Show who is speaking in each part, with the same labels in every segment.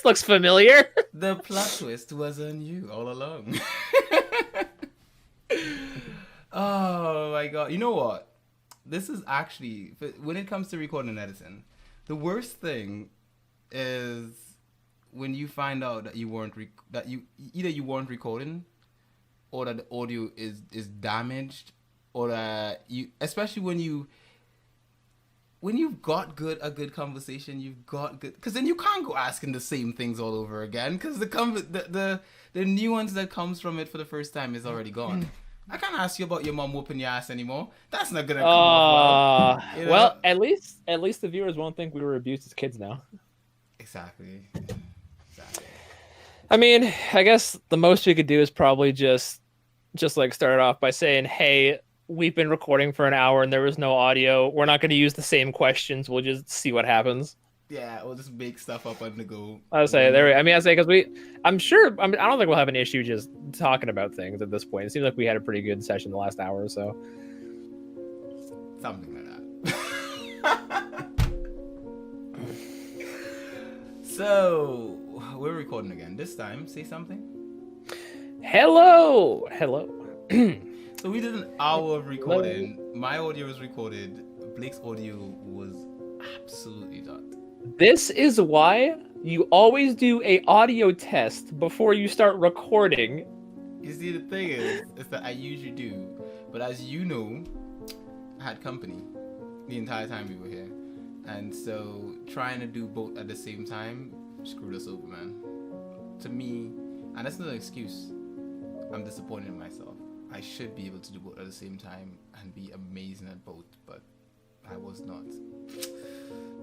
Speaker 1: This looks familiar.
Speaker 2: The plot twist was on you all along. Oh my god. You know what? This is actually, when it comes to recording and editing, the worst thing is when you find out that you weren't either you weren't recording, or that the audio is damaged, or that you, especially when you've got a good conversation, you've got good, because then you can't go asking the same things all over again, because the nuance that comes from it for the first time is already gone. I can't ask you about your mom whooping your ass anymore. That's not gonna come off well. You know?
Speaker 1: Well, at least the viewers won't think we were abused as kids now.
Speaker 2: Exactly.
Speaker 1: I mean, I guess the most we could do is probably just like start it off by saying, "Hey, we've been recording for an hour and there was no audio. We're not going to use the same questions. We'll just see what happens."
Speaker 2: Yeah, we'll just make stuff up on the go.
Speaker 1: I say because I'm sure. I don't think we'll have an issue just talking about things at this point. It seems like we had a pretty good session the last hour or so.
Speaker 2: Something like that. So we're recording again. This time, say something.
Speaker 1: Hello.
Speaker 2: So we did an hour of recording. Hello. My audio was recorded. Blake's audio was absolutely done.
Speaker 1: This is why you always do a audio test before you start recording.
Speaker 2: You see, the thing is that I usually do, but as you know, I had company the entire time we were here, and so trying to do both at the same time screwed us over, man. To me, and that's not an excuse. I'm disappointed in myself. I should be able to do both at the same time and be amazing at both, but I was not.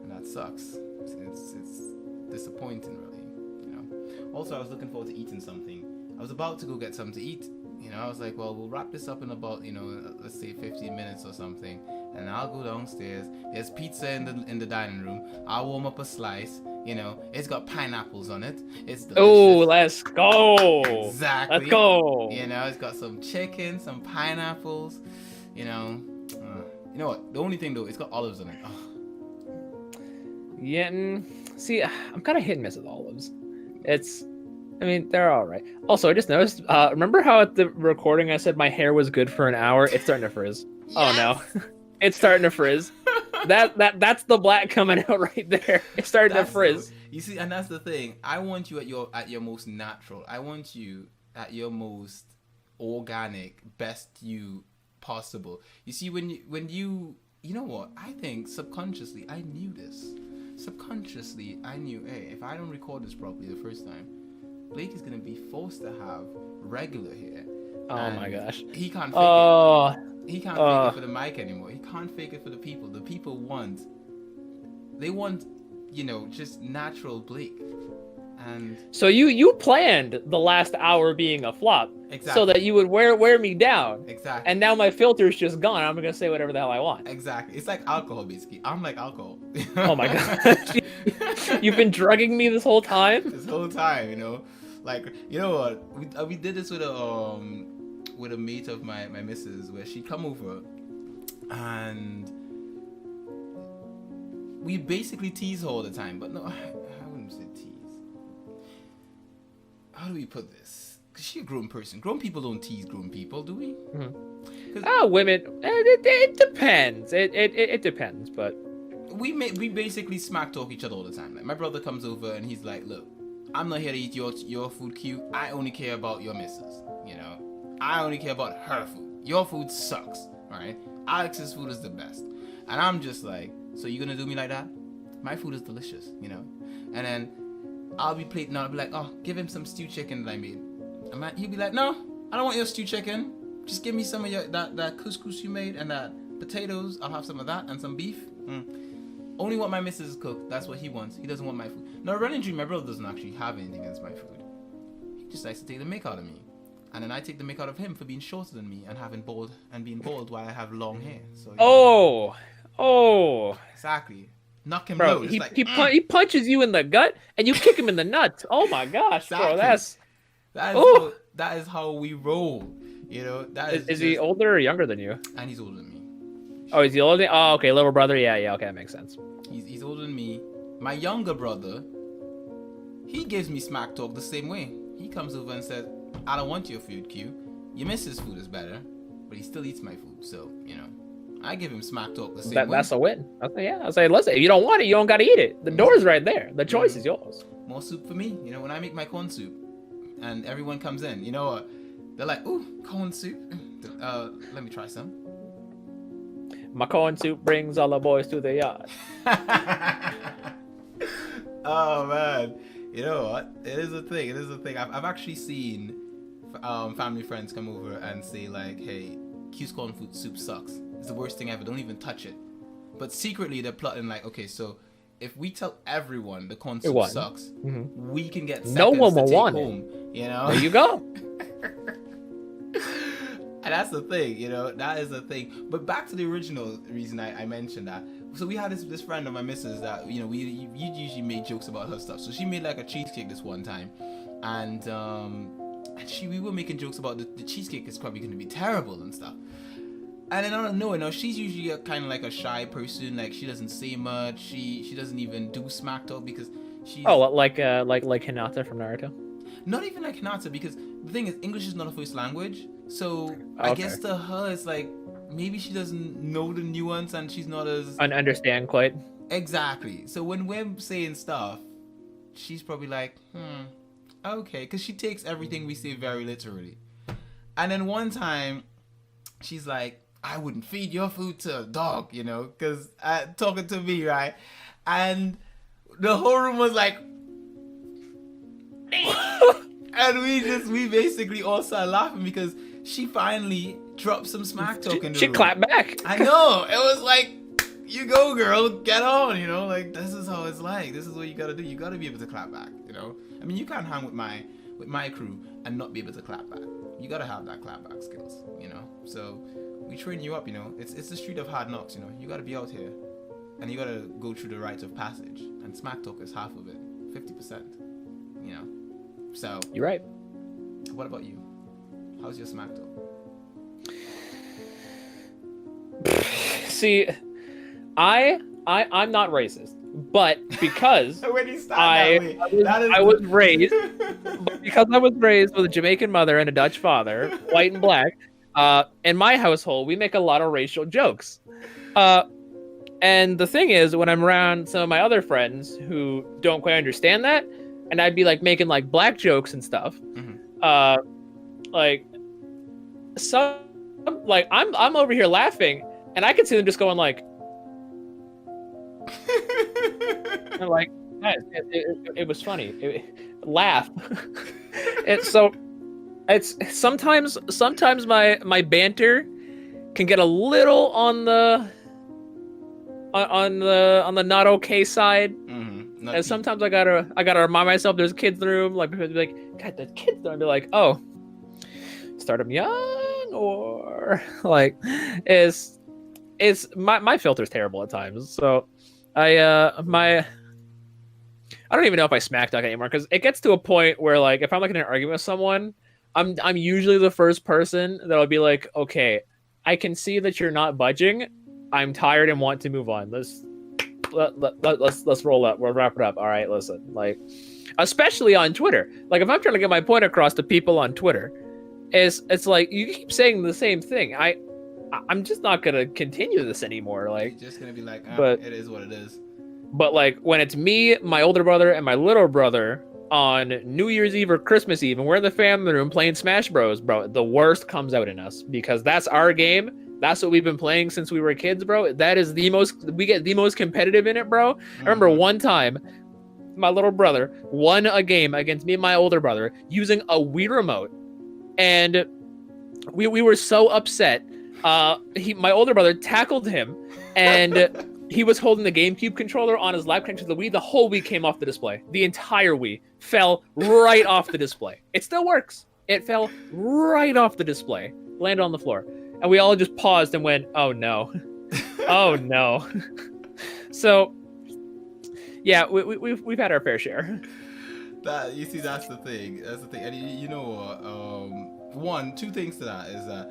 Speaker 2: And that sucks. It's disappointing, really, you know. Also, I was looking forward to eating something. I was about to go get something to eat. You know, I was like, well, we'll wrap this up in about, let's say 15 minutes or something, and I'll go downstairs. There's pizza in the dining room. I'll warm up a slice. You know, it's got pineapples on it. It's delicious.
Speaker 1: Oh, let's go.
Speaker 2: Exactly.
Speaker 1: Let's go.
Speaker 2: You know, it's got some chicken, some pineapples. You know what? The only thing though, it's got olives on it. Oh.
Speaker 1: Yeah, see, I'm kind of hit and miss with olives. They're all right. Also, I just noticed, remember how at the recording I said my hair was good for an hour? It's starting to frizz. Yes! Oh no. It's starting to frizz. That's the black coming out right there. It's starting to frizz.
Speaker 2: You see, and that's the thing. I want you at your most natural. I want you at your most organic, best you possible. You see, when you know what? I think subconsciously I knew this. Subconsciously I knew, hey, if I don't record this properly the first time, Blake is gonna be forced to have regular hair.
Speaker 1: Oh my gosh.
Speaker 2: He can't fake it. He can't fake it for the mic anymore. He can't fake it for the people. The people want, just natural Blake. And
Speaker 1: so you planned the last hour being a flop, exactly, so that you would wear me down.
Speaker 2: Exactly.
Speaker 1: And now my filter's just gone. I'm gonna say whatever the hell I want.
Speaker 2: Exactly. It's like alcohol, basically. I'm like alcohol.
Speaker 1: Oh my gosh. You've been drugging me this whole time?
Speaker 2: This whole time, you know. Like, you know what? We did this with a mate of my missus, where she'd come over and we basically tease her all the time. But no, I wouldn't say tease. How do we put this? Because she's a grown person. Grown people don't tease grown people, do we?
Speaker 1: Mm-hmm. Women. It depends. It depends, but
Speaker 2: we basically smack talk each other all the time. Like, my brother comes over and he's like, "Look, I'm not here to eat your food cute. I only care about your missus. You know, I only care about her food. Your food sucks, right? Alex's food is the best." And I'm just like, "So you gonna do me like that? My food is delicious, you know." And then I'll be plating out. I'll be like, "Oh, give him some stewed chicken that I made." And he'll be like, "No, I don't want your stewed chicken. Just give me some of that couscous you made and that potatoes. I'll have some of that and some beef." Only what my missus cook. That's what he wants. He doesn't want my food. Now, running dream, my brother doesn't actually have anything against my food. He just likes to take the mick out of me, and then I take the mick out of him for being shorter than me and being bald while I have long hair. So. Exactly. Knock him low.
Speaker 1: He punches you in the gut and you kick him in the nuts. Oh my gosh,
Speaker 2: exactly.
Speaker 1: Bro,
Speaker 2: that is how we roll. You know,
Speaker 1: is he older or younger than you?
Speaker 2: And he's older than me.
Speaker 1: Oh, is he older? Oh, okay, little brother. Yeah, okay, that makes sense.
Speaker 2: He's older than me. My younger brother, he gives me smack talk the same way. He comes over and says, I don't want your food, Q. Your missus' food is better, but he still eats my food. So, I give him smack talk the same way.
Speaker 1: That's a win. I say, listen, if you don't want it, you don't got to eat it. The door's right there. The choice is yours.
Speaker 2: More soup for me. When I make my corn soup and everyone comes in, they're like, ooh, corn soup. Let me try some.
Speaker 1: My corn soup brings all the boys to the yard.
Speaker 2: Oh, man. You know what? It is a thing. I've actually seen family friends come over and say, like, hey, Q's corn soup sucks. It's the worst thing ever. Don't even touch it. But secretly, they're plotting, like, okay, so if we tell everyone the corn soup sucks, we can get
Speaker 1: no one will want
Speaker 2: home,
Speaker 1: There you go.
Speaker 2: And that's the thing, that is the thing. But back to the original reason I mentioned that. So we had this friend of my missus that, we usually made jokes about her stuff. So she made like a cheesecake this one time. And we were making jokes about the cheesecake is probably going to be terrible and stuff. And then I don't know, she's usually kind of like a shy person. Like, she doesn't say much. She doesn't even do smack talk because she's...
Speaker 1: Oh, like Hinata from Naruto?
Speaker 2: Not even like Hinata, because the thing is, English is not a first language. So I guess to her, it's like, maybe she doesn't know the nuance and she's not as...
Speaker 1: Understand quite.
Speaker 2: Exactly. So when we're saying stuff, she's probably like, okay. Because she takes everything we say very literally. And then one time, she's like, I wouldn't feed your food to a dog, because talking to me, right? And the whole room was like... And we basically all started laughing because she finally dropped some smack talk in the room.
Speaker 1: She clapped back.
Speaker 2: I know. It was like, you go, girl, get on, like, this is how it's like. This is what you gotta do. You gotta be able to clap back, I mean, you can't hang with my crew and not be able to clap back. You gotta have that clap back skills, So we train you up, It's the street of hard knocks, You gotta be out here and you gotta go through the rites of passage. And smack talk is half of it, 50%, So
Speaker 1: you're right.
Speaker 2: What about you? How's your smack talk?
Speaker 1: See, I'm not racist, but because I was raised with a Jamaican mother and a Dutch father, white and black. In my household, we make a lot of racial jokes. And the thing is, when I'm around some of my other friends who don't quite understand that, and I'd be like making like black jokes and stuff, like some, like I'm over here laughing, and I could see them just going like, they're like, guys, it was funny, laugh. It's sometimes my banter can get a little on the not okay side. And sometimes I gotta remind myself there's kids in the room. Like, people be like, God, the kids don't be like, oh, start them young, or like, it's my filter's terrible at times. So I don't even know if I smack talk anymore, because it gets to a point where, like, if I'm like in an argument with someone, I'm usually the first person that'll be like, okay, I can see that you're not budging. I'm tired and want to move on. Let's roll up. We'll wrap it up. All right, listen. Like, especially on Twitter. Like, if I'm trying to get my point across to people on Twitter, it's like, you keep saying the same thing. I'm just not gonna continue this anymore. Like,
Speaker 2: you're just gonna be like,
Speaker 1: but
Speaker 2: it is what it is.
Speaker 1: But like, when it's me, my older brother, and my little brother on New Year's Eve or Christmas Eve, and we're in the family room playing Smash Bros, bro, the worst comes out in us, because that's our game. That's what we've been playing since we were kids, bro. That is we get the most competitive in it, bro. I remember one time, my little brother won a game against me and my older brother using a Wii remote. And we were so upset. My older brother tackled him, and he was holding the GameCube controller on his lap connected to the Wii. The whole Wii came off the display. The entire Wii fell right off the display. It still works. It fell right off the display, landed on the floor. And we all just paused and went, oh no. Oh no. So, yeah, we've had our fair share.
Speaker 2: You see, that's the thing. And you know what? Two things to that is that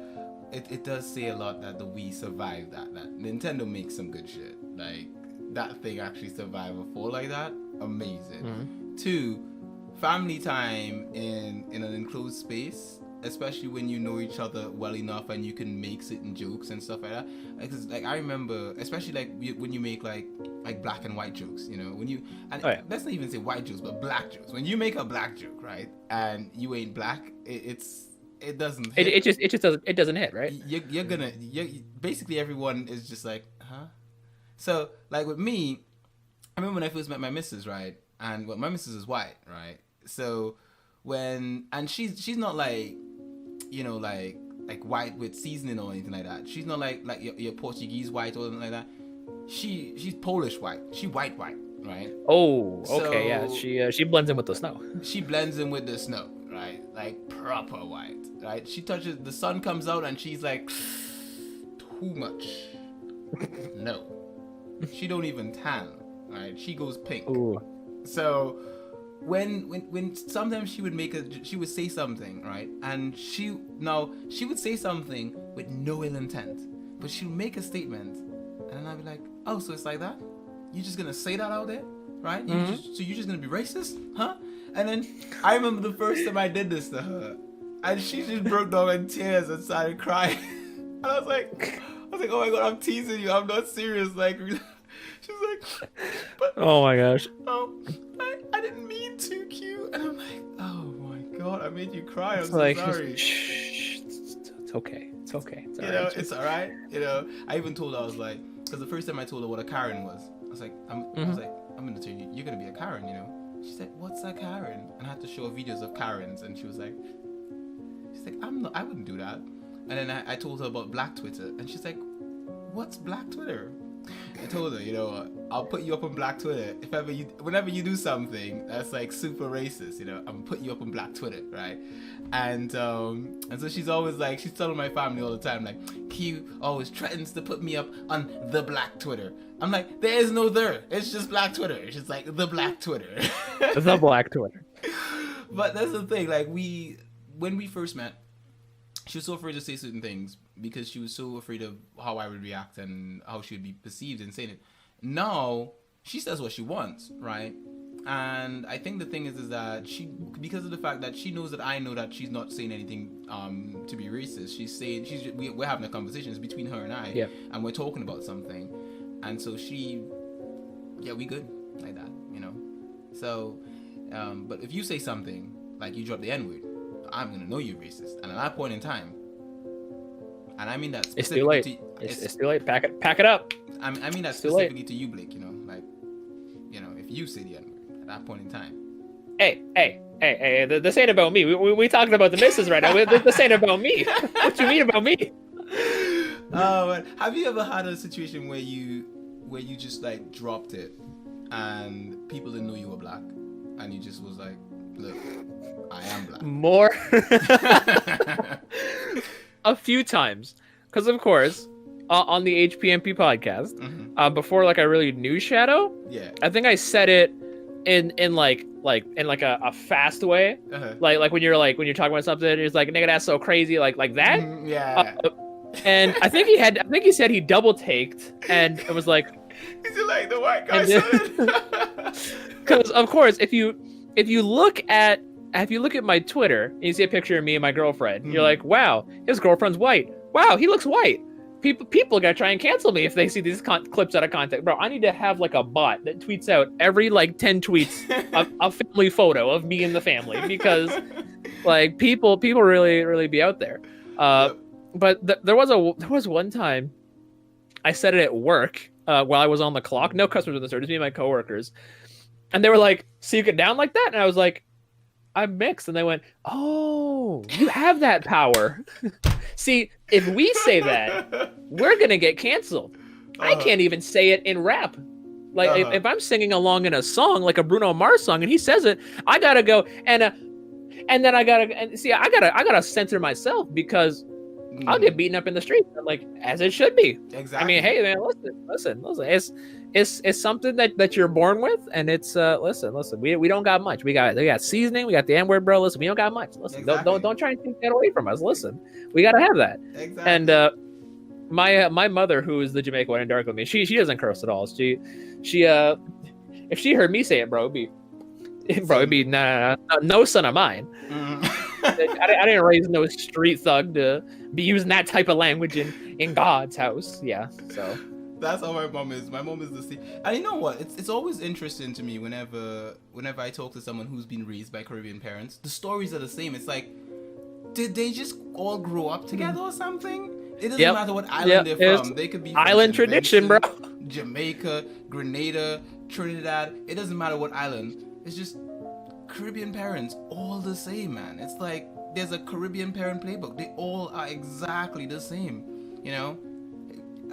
Speaker 2: it does say a lot that the Wii survived that. Nintendo makes some good shit. Like, that thing actually survived a fall like that. Amazing. Two, family time in an enclosed space, especially when you know each other well enough and you can make certain jokes and stuff like that. Like I remember, especially like when you make like black and white jokes, you know, when you and let's not even say white jokes, but black jokes. When you make a black joke, right, and you ain't black, it doesn't.
Speaker 1: It doesn't hit, right?
Speaker 2: You're basically everyone is just like, huh? So like with me, I remember when I first met my missus, right, and my missus is white, right. So and she's not like, you know, like white with seasoning or anything like that. She's not like your Portuguese white or anything like that. She's Polish white. She white, right?
Speaker 1: Oh, okay,
Speaker 2: so,
Speaker 1: yeah. She blends in with the snow.
Speaker 2: She blends in with the snow, right? Like proper white, right? She touches the sun comes out and she's like, too much. No, she don't even tan, right? She goes pink.
Speaker 1: Ooh.
Speaker 2: So when sometimes she would say something, right, and she would say something with no ill intent, but she would make a statement, and I'd be like, oh, so it's like that? You just gonna say that out there, right? So you're just gonna be racist, huh? And then I remember the first time I did this to her, and she just broke down in tears and started crying, and I was like, oh my god, I'm teasing you, I'm not serious, like. She's like, but
Speaker 1: oh my gosh.
Speaker 2: I didn't mean to, cute. And I'm like, oh my god, I made you cry. I'm so
Speaker 1: like,
Speaker 2: sorry.
Speaker 1: Shh, it's okay. It's okay. It's
Speaker 2: you know, it's alright. You know, I even told her, I was like, because the first time I told her what a Karen was, I was like, I'm gonna tell you, you're gonna be a Karen, you know. She said, what's a Karen? And I had to show her videos of Karens, and she's like, I wouldn't do that. And then I told her about Black Twitter, and she's like, what's Black Twitter? I told her, you know, I'll put you up on Black Twitter whenever you do something that's like super racist, you know, I'm gonna put you up on Black Twitter, right? And so she's always like, she's telling my family all the time, like, Q always threatens to put me up on the Black Twitter. I'm like, there is no there, it's just Black Twitter. It's just like the Black Twitter.
Speaker 1: The Black Twitter.
Speaker 2: But that's the thing, like when we first met, she was so afraid to say certain things because she was so afraid of how I would react and how she would be perceived in saying it. Now, she says what she wants, right? And I think the thing is that because of the fact that she knows that I know that she's not saying anything to be racist. We're having a conversation. It's between her and I,
Speaker 1: yeah.
Speaker 2: And we're talking about something. And so we good like that, you know? So, but if you say something, like you drop the N-word, I'm gonna know you're racist, and at that point in time, and I mean that
Speaker 1: it's too late. It's too late. Pack it up.
Speaker 2: I mean that specifically to you, Blake. You know, like, you know, if you say the N-word at that point in time.
Speaker 1: Hey! This ain't about me. We talking about the missus right now. This ain't about me. What you mean about me?
Speaker 2: Oh, have you ever had a situation where you just like dropped it, and people didn't know you were black, and you just was like, look, I am black.
Speaker 1: More. A few times, because of course, on the HPMP podcast, before like I really knew Shadow, I think I said it in a fast way, like when you're talking about something, it's like, nigga, that's so crazy, like that. And I think he said he double taked, and it was like,
Speaker 2: is it like the white guy said?
Speaker 1: Because of course, if you look at my Twitter and you see a picture of me and my girlfriend, you're like, wow, his girlfriend's white. Wow, he looks white. People gotta try and cancel me if they see these clips out of context. Bro, I need to have like a bot that tweets out every like 10 tweets a family photo of me and the family, because like people really, really be out there. But there was one time I said it at work while I was on the clock. No customers in the store, just me and my coworkers. And they were like, so you get down like that? And I was like, I'm mixed. And they went, oh, you have that power. See, if we say that, we're going to get canceled. I can't even say it in rap. Like, if I'm singing along in a song, like a Bruno Mars song, and he says it, I got to go. And then I got to censor myself, because I'll get beaten up in the street, like, as it should be.
Speaker 2: Exactly.
Speaker 1: I mean, hey, man, listen. It's something that you're born with, and it's listen. We don't got much. We got seasoning. We got the N-word, bro. Listen, we don't got much. Listen,
Speaker 2: exactly.
Speaker 1: don't try and take that away from us. Listen, we gotta have that.
Speaker 2: Exactly.
Speaker 1: And my mother, who is the Jamaican white and dark with me, she doesn't curse at all. She if she heard me say it, bro, it'd be Bro, it'd be no son of mine.
Speaker 2: Mm.
Speaker 1: I didn't raise no street thug to be using that type of language in God's house. Yeah, so
Speaker 2: That's how my mom is. My mom is the same. And you know what? It's always interesting to me whenever I talk to someone who's been raised by Caribbean parents. The stories are the same. It's like, did they just all grow up together or something? It doesn't matter what island they're from. They could be from
Speaker 1: island tradition, bro.
Speaker 2: Jamaica, Grenada, Trinidad. It doesn't matter what island. It's just Caribbean parents, all the same, man. It's like there's a Caribbean parent playbook. They all are exactly the same. You know,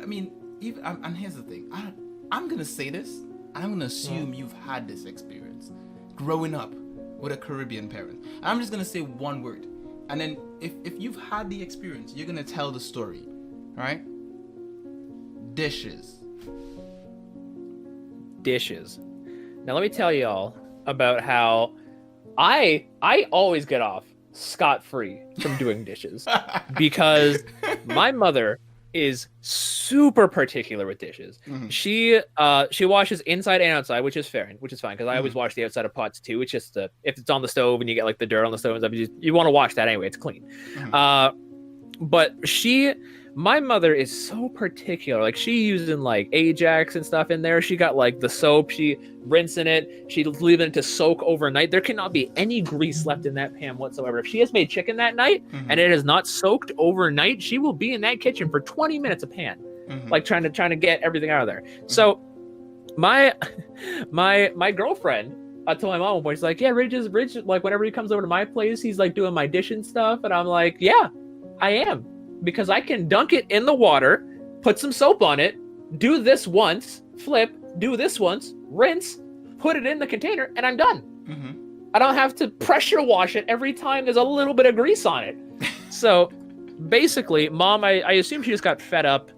Speaker 2: I mean, and here's the thing. I'm gonna say this. I'm gonna assume you've had this experience, growing up with a Caribbean parent. I'm just gonna say one word, and then if you've had the experience, you're gonna tell the story, right? Dishes.
Speaker 1: Now let me tell y'all about how I always get off scot-free from doing dishes because my mother is super particular with dishes.
Speaker 2: Mm-hmm.
Speaker 1: She washes inside and outside, which is fair, which is fine because I always wash the outside of pots too. It's just if it's on the stove and you get like the dirt on the stove and stuff, you want to wash that anyway. It's clean. Mm-hmm. But my mother is so particular. Like she using like Ajax and stuff in there. She got like the soap. She rinsing it. She's leaving it to soak overnight. There cannot be any grease left in that pan whatsoever. If she has made chicken that night and it is not soaked overnight, she will be in that kitchen for 20 minutes a pan, like trying to get everything out of there. So my girlfriend told my mom one point, she's like, yeah, Ridge, like whenever he comes over to my place, he's like doing my dish and stuff. And I'm like, yeah, I am. Because I can dunk it in the water, put some soap on it, do this once, flip, do this once, rinse, put it in the container, and I'm done. Mm-hmm. I don't have to pressure wash it every time there's a little bit of grease on it. So basically, Mom, I assume she just got fed up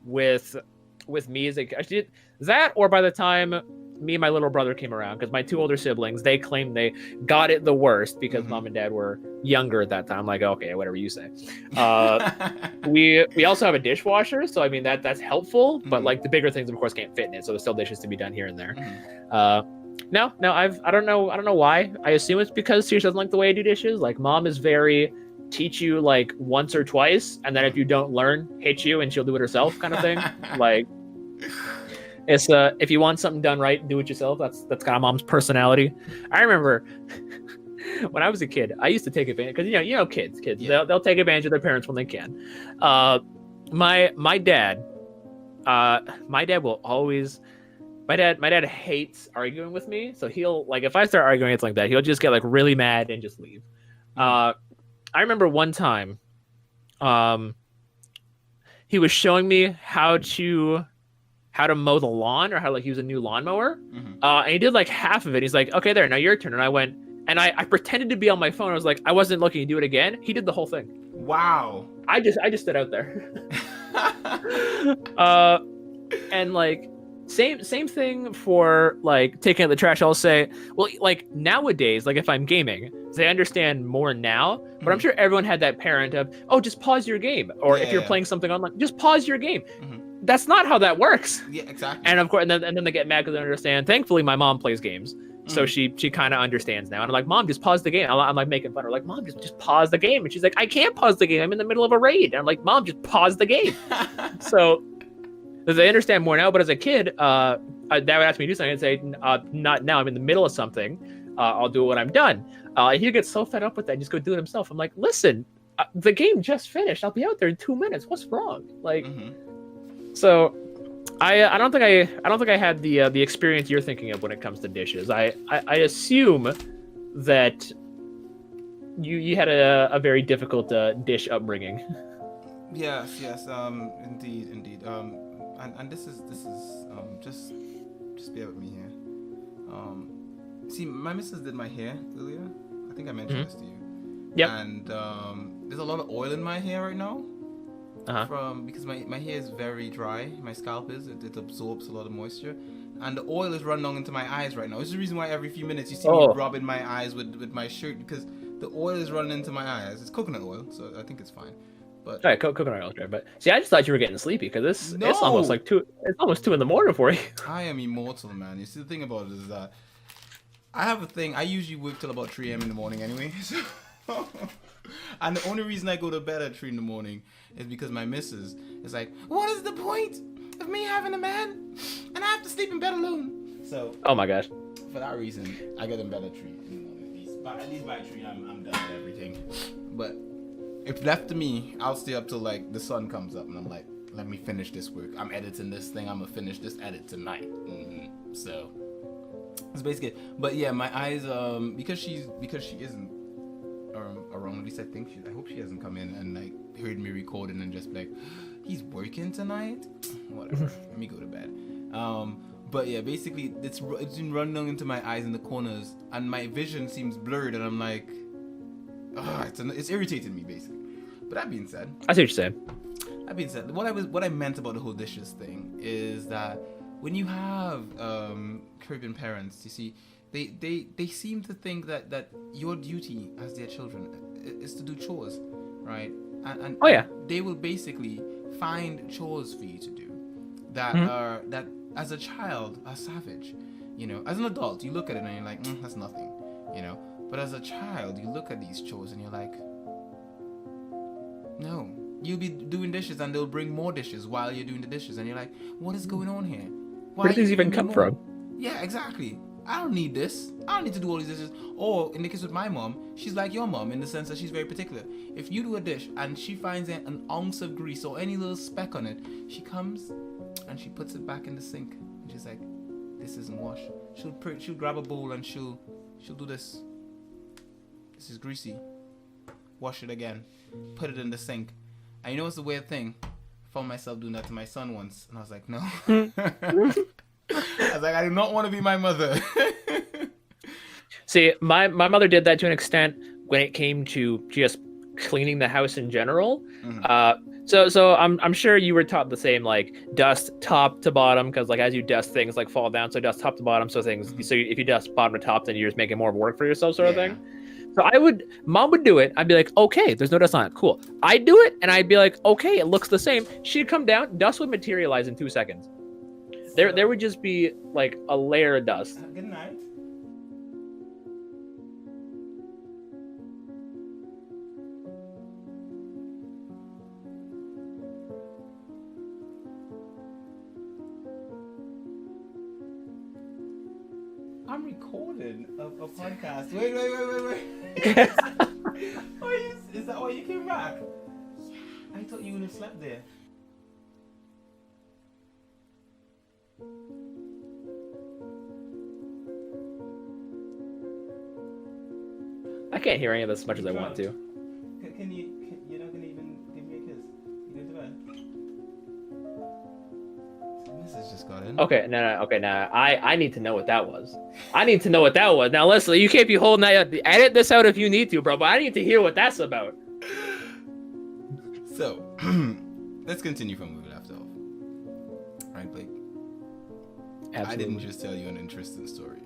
Speaker 1: with me as that, or by the time me and my little brother came around, because my two older siblings, they claimed they got it the worst because Mom and Dad were younger at that time. I'm like, okay, whatever you say. We also have a dishwasher, so I mean that's helpful, but like the bigger things of course can't fit in it, so there's still dishes to be done here and there. No, I don't know why. I assume it's because she doesn't like the way I do dishes. Like Mom is very teach you like once or twice, and then if you don't learn, hit you and she'll do it herself kind of thing. Like it's if you want something done right, do it yourself. That's kind of Mom's personality. I remember when I was a kid, I used to take advantage because you know kids, they'll take advantage of their parents when they can. My dad will always. My dad hates arguing with me, so he'll like if I start arguing, it's like that. He'll just get like really mad and just leave. I remember one time, he was showing me how to mow the lawn or how to like use a new lawnmower. And he did like half of it. He's like, okay, there, now your turn. And I went, and I pretended to be on my phone. I was like, I wasn't looking to do it again. He did the whole thing.
Speaker 2: Wow.
Speaker 1: I just stood out there. And like, same thing for like taking out the trash. I'll say, well, like nowadays, like if I'm gaming, they understand more now, but I'm sure everyone had that parent of, oh, just pause your game. Or if you're playing something online, just pause your game. That's not how that works.
Speaker 2: Yeah, exactly.
Speaker 1: And of course, and then they get mad because they don't understand. Thankfully, my mom plays games, so she kind of understands now. And I'm like, Mom, just pause the game. I'm like making fun of her, like, Mom, just pause the game. And she's like, I can't pause the game. I'm in the middle of a raid. And I'm like, Mom, just pause the game. So they understand more now. But as a kid, Dad would ask me to do something and say, not now. I'm in the middle of something. I'll do it when I'm done. He gets so fed up with that, and just go do it himself. I'm like, listen, the game just finished. I'll be out there in 2 minutes. What's wrong? Like. So, I don't think I had the experience you're thinking of when it comes to dishes. I assume that you had a very difficult dish upbringing.
Speaker 2: Yes, indeed. And this is just bear with me here. See, my missus did my hair earlier. I think I mentioned this to you.
Speaker 1: Yeah.
Speaker 2: And there's a lot of oil in my hair right now. Because my hair is very dry, my scalp is, it absorbs a lot of moisture, and the oil is running into my eyes right now. This is the reason why every few minutes you see me rubbing my eyes with my shirt, because the oil is running into my eyes. It's coconut oil, so I think it's fine. But
Speaker 1: coconut oil, but see, I just thought you were getting sleepy because it's almost like 2. It's almost 2 in the morning for you.
Speaker 2: I am immortal, man. You see, the thing about it is that I have a thing. I usually work till about 3 a.m. in the morning anyway. So and the only reason I go to bed at 3 in the morning is because my missus is like, what is the point of me having a man and I have to sleep in bed alone? So
Speaker 1: Oh my gosh.
Speaker 2: for that reason, I get in bed at 3 in the morning at least. But at least by 3, I'm done with everything. But if left to me, I'll stay up till like the sun comes up and I'm like, let me finish this work. I'm editing this thing. I'm gonna finish this edit tonight. So it's basically it. But yeah, my eyes, because she isn't around. At least I hope she hasn't come in and like heard me recording and just be like, he's working tonight. Whatever. Let me go to bed. But yeah, basically it's been running into my eyes in the corners and my vision seems blurred and I'm like, it's irritating me basically. But that being said,
Speaker 1: I see what you're saying.
Speaker 2: that being said, what I meant about the whole dishes thing is that when you have Caribbean parents, you see, they seem to think that your duty as their children is to do chores, right? And
Speaker 1: Oh yeah.
Speaker 2: they will basically find chores for you to do that are that as a child are savage. You know, as an adult, you look at it and you're like, that's nothing, you know. But as a child, you look at these chores and you're like, no. You'll be doing dishes and they'll bring more dishes while you're doing the dishes and you're like, what is going on here?
Speaker 1: Where did these even come from?
Speaker 2: Yeah, exactly. I don't need this. I don't need to do all these dishes. Or in the case with my mom, she's like your mom in the sense that she's very particular. If you do a dish and she finds an ounce of grease or any little speck on it, she comes and she puts it back in the sink and she's like, this isn't washed. She'll grab a bowl and she'll do this. This is greasy. Wash it again. Put it in the sink. And you know it's a weird thing? I found myself doing that to my son once. And I was like, no. I was like, I do not want to be my mother.
Speaker 1: See, my mother did that to an extent when it came to just cleaning the house in general. So I'm sure you were taught the same, like dust top to bottom, because like as you dust things like fall down, so dust top to bottom, so things. So if you dust bottom to top, then you're just making more work for yourself, sort of thing. So mom would do it. I'd be like, okay, there's no dust on it. Cool. I'd do it, and I'd be like, okay, it looks the same. She'd come down, dust would materialize in 2 seconds. There would just be like a layer of dust.
Speaker 2: Good night. I'm recording a podcast. Wait. Is that why you came back? I thought you would have slept there.
Speaker 1: I can't hear any of this as much as I want to.
Speaker 2: You're not gonna even give me a kiss? You going to bed? Mrs. just got in.
Speaker 1: Okay, no. I need to know what that was. I need to know what that was. Now, Leslie, you can't be holding that. Edit this out if you need to, bro. But I need to hear what that's about.
Speaker 2: So, let's continue from where we left off. Right, Blake?
Speaker 1: Absolutely.
Speaker 2: I didn't just tell you an interesting story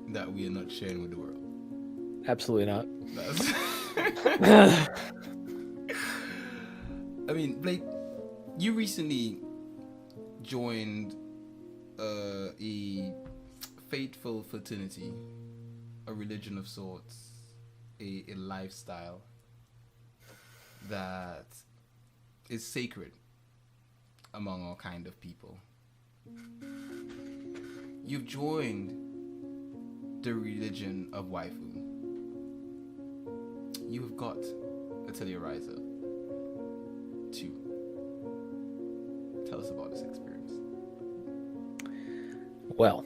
Speaker 2: that we are not sharing with the world.
Speaker 1: Absolutely not.
Speaker 2: I mean, Blake, you recently joined a faithful fraternity, a religion of sorts, a lifestyle that is sacred among all kind of people. You've joined the religion of waifu. You have got a Tellurizer 2. Tell us about this experience.
Speaker 1: Well,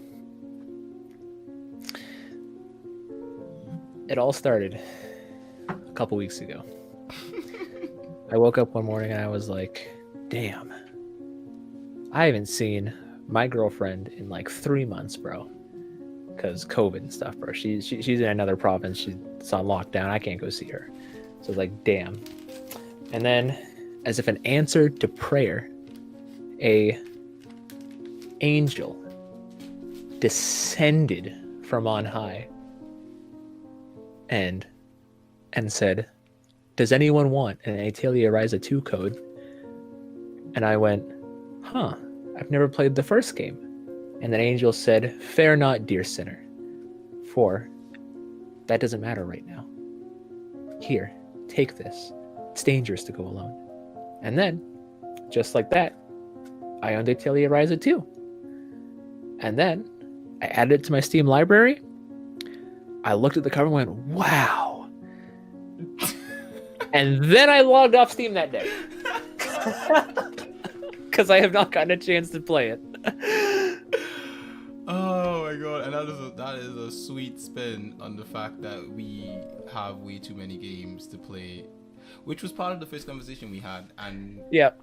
Speaker 1: it all started a couple weeks ago. I woke up one morning and I was like, damn, I haven't seen my girlfriend in like 3 months, bro. Because COVID and stuff, bro. She's in another province. She's on lockdown. I can't go see her. So I was like, damn. And then, as if an answer to prayer, a angel descended from on high and said, does anyone want an Atelier Ryza 2 code? And I went, I've never played the first game. And the angel said, fear not, dear sinner, 4, that doesn't matter right now. Here, take this. It's dangerous to go alone. And then, just like that, I owned Atelier Ryza 2. And then, I added it to my Steam library. I looked at the cover and went, wow. And then I logged off Steam that day. Because I have not gotten a chance to play it.
Speaker 2: Oh my god, and that is a sweet spin on the fact that we have way too many games to play, which was part of the first conversation we had, and that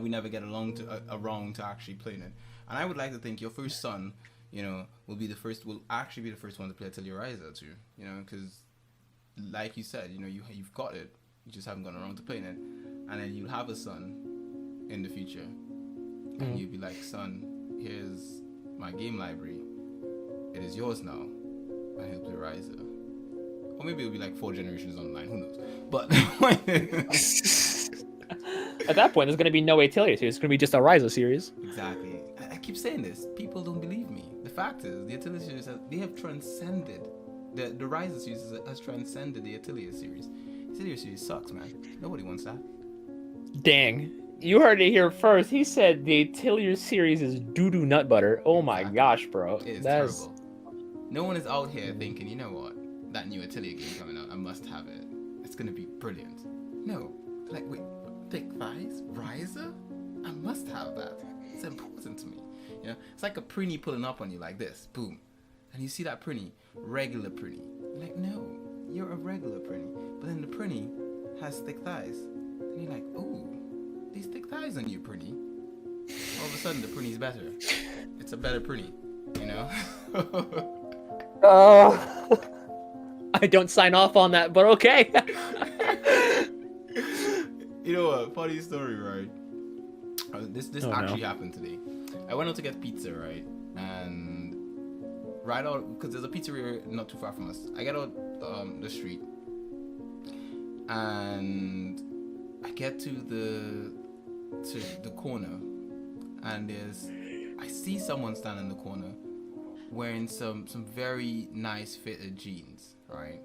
Speaker 2: we never get around to actually playing it. And I would like to think your first son, will actually be the first one to play Atelier Ryza too, because like you said, you've got it, you just haven't gone around to playing it, and then you'll have a son in the future, and you'll be like, son, here's my game library, it is yours now, and he'll play Ryza. Or maybe it'll be like 4 generations online, who knows. But
Speaker 1: at that point, there's going to be no Atelier series. It's going to be just a Ryza series.
Speaker 2: Exactly. I keep saying this. People don't believe me. The fact is, the Atelier series, they have transcended. The Ryza series has transcended the Atelier series. The Atelier series sucks, man. Nobody wants that.
Speaker 1: Dang. You heard it here first. He said the Atelier series is doo-doo nut butter. Oh my gosh, bro.
Speaker 2: It is terrible. No one is out here thinking, you know what? That new Atelier game coming out, I must have it. It's gonna be brilliant. No. Like, wait, thick thighs? Ryza? I must have that. It's important to me. It's like a prinny pulling up on you like this. Boom. And you see that prinny, regular prinny. You're like, no, you're a regular prinny. But then the prinny has thick thighs. And you're like, ooh, these thick thighs on you, prinny. All of a sudden, the prinny's better. It's a better prinny,
Speaker 1: I don't sign off on that, but okay.
Speaker 2: You know what? Funny story, right? This actually happened today. I went out to get pizza, right? And right out, because there's a pizzeria not too far from us. I get out the street, and I get to the corner, and I see someone standing in the corner wearing some very nice fitted jeans, right?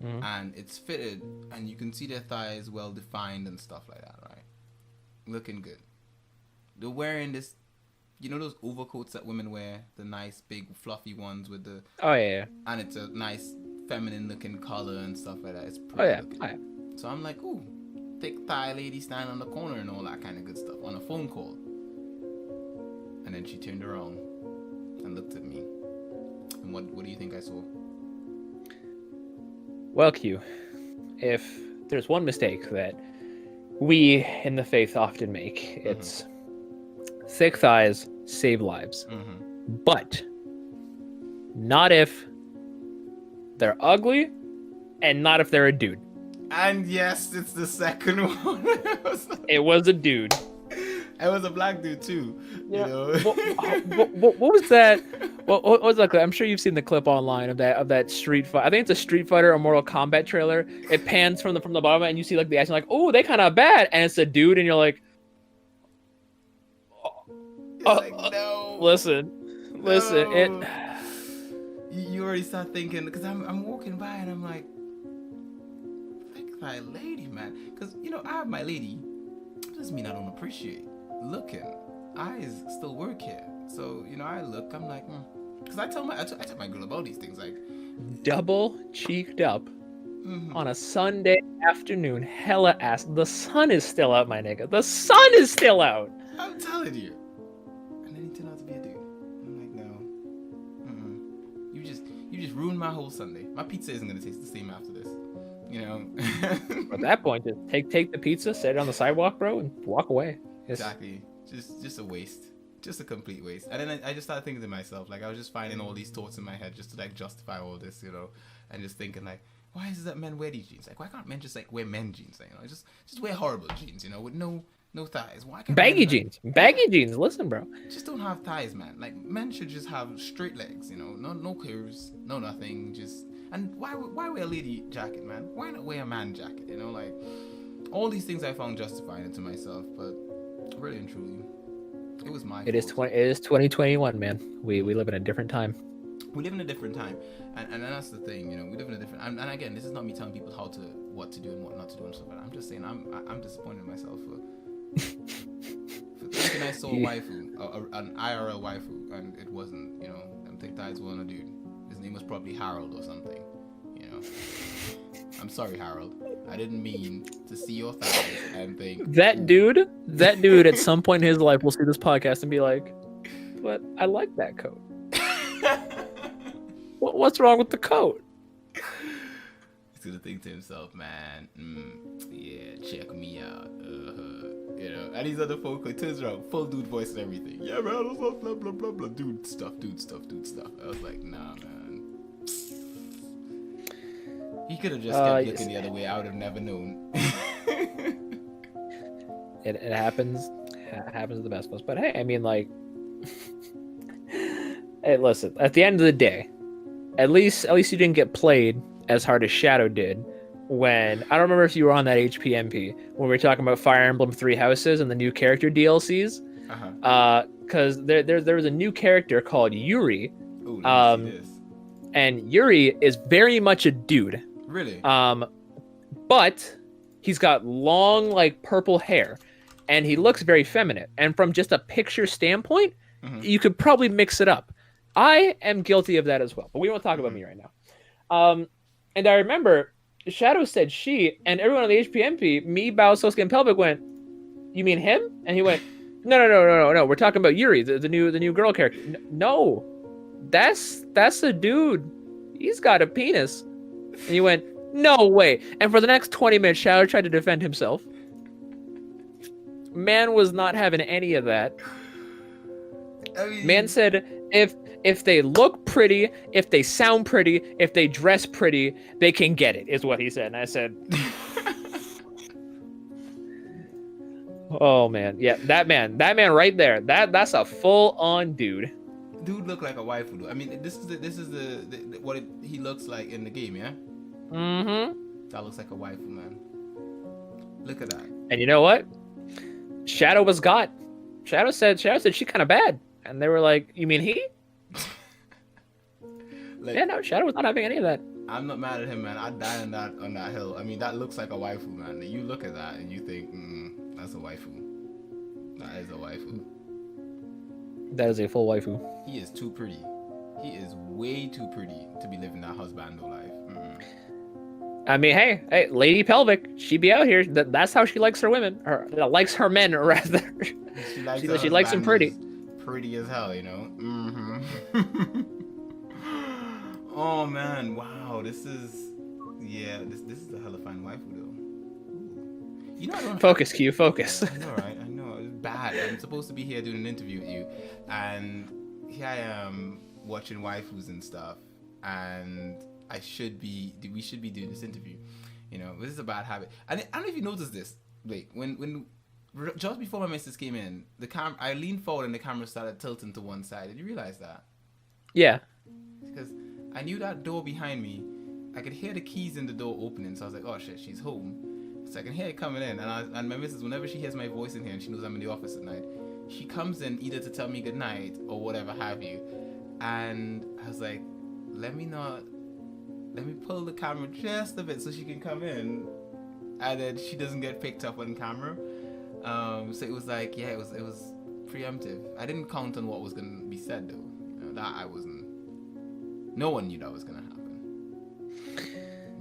Speaker 2: And it's fitted, and you can see their thighs well defined and stuff like that, right? Looking good. They're wearing this, those overcoats that women wear, the nice big fluffy ones with the and it's a nice feminine looking color and stuff like that. It's pretty looking. So I'm like, ooh, thick thigh lady standing on the corner and all that kind of good stuff on a phone call. And then she turned around and looked at me. And what do you think I saw?
Speaker 1: Well, Q, if there's one mistake that we in the faith often make, it's thick thighs save lives. But not if they're ugly and not if they're a dude.
Speaker 2: And yes, it's the second one.
Speaker 1: It was a dude.
Speaker 2: It was a black dude too.
Speaker 1: What was that? What was that clip? I'm sure you've seen the clip online of that Street Fighter. I think it's a Street Fighter or Mortal Kombat trailer. It pans from the bottom and you see like the action, like, oh, they kind of bad, and it's a dude, and you're like,
Speaker 2: no.
Speaker 1: Listen. It.
Speaker 2: You already start thinking, because I'm walking by and I'm like, thick thigh lady, man, because I have my lady. Doesn't mean I don't appreciate looking. Eyes still work here, so I look. I'm like, because I tell my girl about these things, like
Speaker 1: double cheeked up on a Sunday afternoon, hella ass. The sun is still out, my nigga. The sun is still out.
Speaker 2: I'm telling you. And then he turned out to be a dude. I'm like, no, you just ruined my whole Sunday. My pizza isn't gonna taste the same after this.
Speaker 1: At that point, just take the pizza, set it on the sidewalk, bro, and walk away.
Speaker 2: Exactly. Just a waste. Just a complete waste. And then I just started thinking to myself, like, I was just finding all these thoughts in my head just to like justify all this, and just thinking like, why is it that men wear these jeans? Like, why can't men just like wear men jeans? Just wear horrible jeans, with no thighs. Why can't
Speaker 1: baggy jeans? Baggy jeans. Listen, bro.
Speaker 2: Just don't have thighs, man. Like, men should just have straight legs, no curves, no nothing, just. And why wear a lady jacket, man? Why not wear a man jacket? Like, all these things I found justifying it to myself, but really and truly, it was my fault.
Speaker 1: It is 2021, man. We live in a different time.
Speaker 2: we live in a different time, and that's the thing, you know. We live in a different. And again, this is not me telling people what to do and what not to do and stuff like that. I'm just saying I'm disappointed in myself for thinking I saw a waifu, an IRL waifu, and it wasn't. You know, I think that was a dude. His name was probably Harold or something. You know. I'm sorry, Harold. I didn't mean to see your thighs and think
Speaker 1: that dude at some point in his life will see this podcast and be like, "But I like that coat. What's wrong with the coat?"
Speaker 2: He's gonna think to himself, "Man, yeah, check me out." You know, and these other folk, he turns around, full dude voice and everything. Yeah, man, I was all blah blah blah blah, dude stuff. I was like, nah, man. He could have just kept looking the other way. I would have never known.
Speaker 1: It happens. Happens to the best of us. But hey, I mean, like, hey, listen. At the end of the day, at least you didn't get played as hard as Shadow did. When I don't remember if you were on that HPMP when we were talking about Fire Emblem Three Houses and the new character DLCs. Because there was a new character called Yuri.
Speaker 2: Ooh, let me see this.
Speaker 1: And Yuri is very much a dude.
Speaker 2: Really?
Speaker 1: But he's got long, like, purple hair, and he looks very feminine. And from just a picture standpoint, you could probably mix it up. I am guilty of that as well, but we won't talk about me right now. And I remember Shadow said she, and everyone on the HPMP, me, Bao, Sosuke, and Pelvic went, "You mean him?" And he went, No. We're talking about Yuri, the new girl character. No, that's a dude. He's got a penis." And he went, "No way." And for the next 20 minutes, Shadow tried to defend himself. Man was not having any of that.
Speaker 2: I mean,
Speaker 1: Man said, if they look pretty, if they sound pretty, if they dress pretty, they can get it, is what he said. And I said, oh man, yeah, that man right there, that's a full-on dude.
Speaker 2: Dude look like a waifu. Dude. I mean, this is the what he looks like in the game, yeah. That looks like a waifu, man. Look at that.
Speaker 1: And you know what? Shadow was got. Shadow said she kind of bad, and they were like, "You mean he?"
Speaker 2: Like,
Speaker 1: yeah, no, Shadow was not having any of that.
Speaker 2: I'm not mad at him, man. I'd die on that hill. I mean, that looks like a waifu, man. You look at that and you think, that's a waifu. That is a waifu.
Speaker 1: That is a full waifu.
Speaker 2: He is too pretty. He is way too pretty to be living that husbando life.
Speaker 1: I mean, hey, Lady Pelvic, she be out here. That's how she likes her women, or likes her men, rather. She likes them pretty.
Speaker 2: Pretty as hell, you know. Oh man, wow, this is a hella fine waifu though. Ooh. You know, I don't
Speaker 1: focus, Q, focus.
Speaker 2: I know, right? I know, it's bad. I'm supposed to be here doing an interview with you, and here I am watching waifus and stuff, and we should be doing this interview. You know, this is a bad habit. And I don't know if you noticed this. Like when just before my missus came in, I leaned forward and the camera started tilting to one side. Did you realize that?
Speaker 1: Yeah.
Speaker 2: Because I knew that door behind me. I could hear the keys in the door opening, so I was like, "Oh shit, she's home." So I can hear it coming in, and my missus, whenever she hears my voice in here and she knows I'm in the office at night, she comes in either to tell me good night or whatever have you. And I was like, let me pull the camera just a bit so she can come in, and then she doesn't get picked up on camera. So it was like, yeah, it was preemptive. I didn't count on what was gonna be said though. You know, that I wasn't. No one knew that was gonna happen.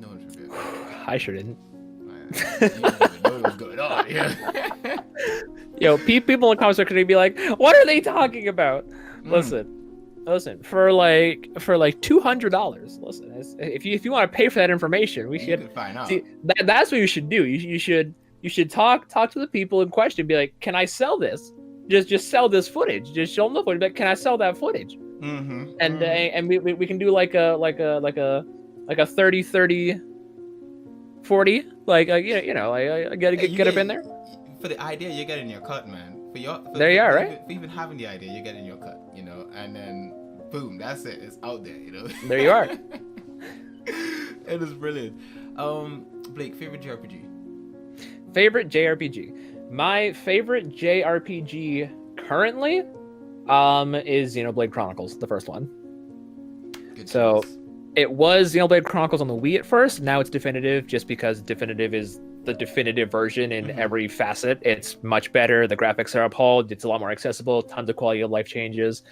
Speaker 2: No one should be.
Speaker 1: I sure didn't.
Speaker 2: You didn't even know what was going on. Yeah.
Speaker 1: Yo, people in the comments are gonna be like, "What are they talking about?" Listen, for like $200. Listen, if you want to pay for that information, we should
Speaker 2: find out.
Speaker 1: See, that's what you should do. You should talk to the people in question. Be like, "Can I sell this? Just sell this footage. Just show them the footage. Like, can I sell that footage?" And we can do like a 30-30 40. Like you know, I gotta get up in there.
Speaker 2: For the idea, you're getting your cut, man.
Speaker 1: There you are, right?
Speaker 2: For even having the idea, you're getting your cut, you know, and then boom, that's it. It's out there, you know.
Speaker 1: There you are.
Speaker 2: It is brilliant. Blake, favorite JRPG?
Speaker 1: Favorite JRPG. My favorite JRPG currently is Xenoblade Chronicles, the first one.
Speaker 2: Good
Speaker 1: So
Speaker 2: choice.
Speaker 1: it was Xenoblade Chronicles on the Wii at first. Now it's Definitive, just because Definitive is the definitive version in every facet. It's much better. The graphics are upheld. It's a lot more accessible. Tons of quality of life changes.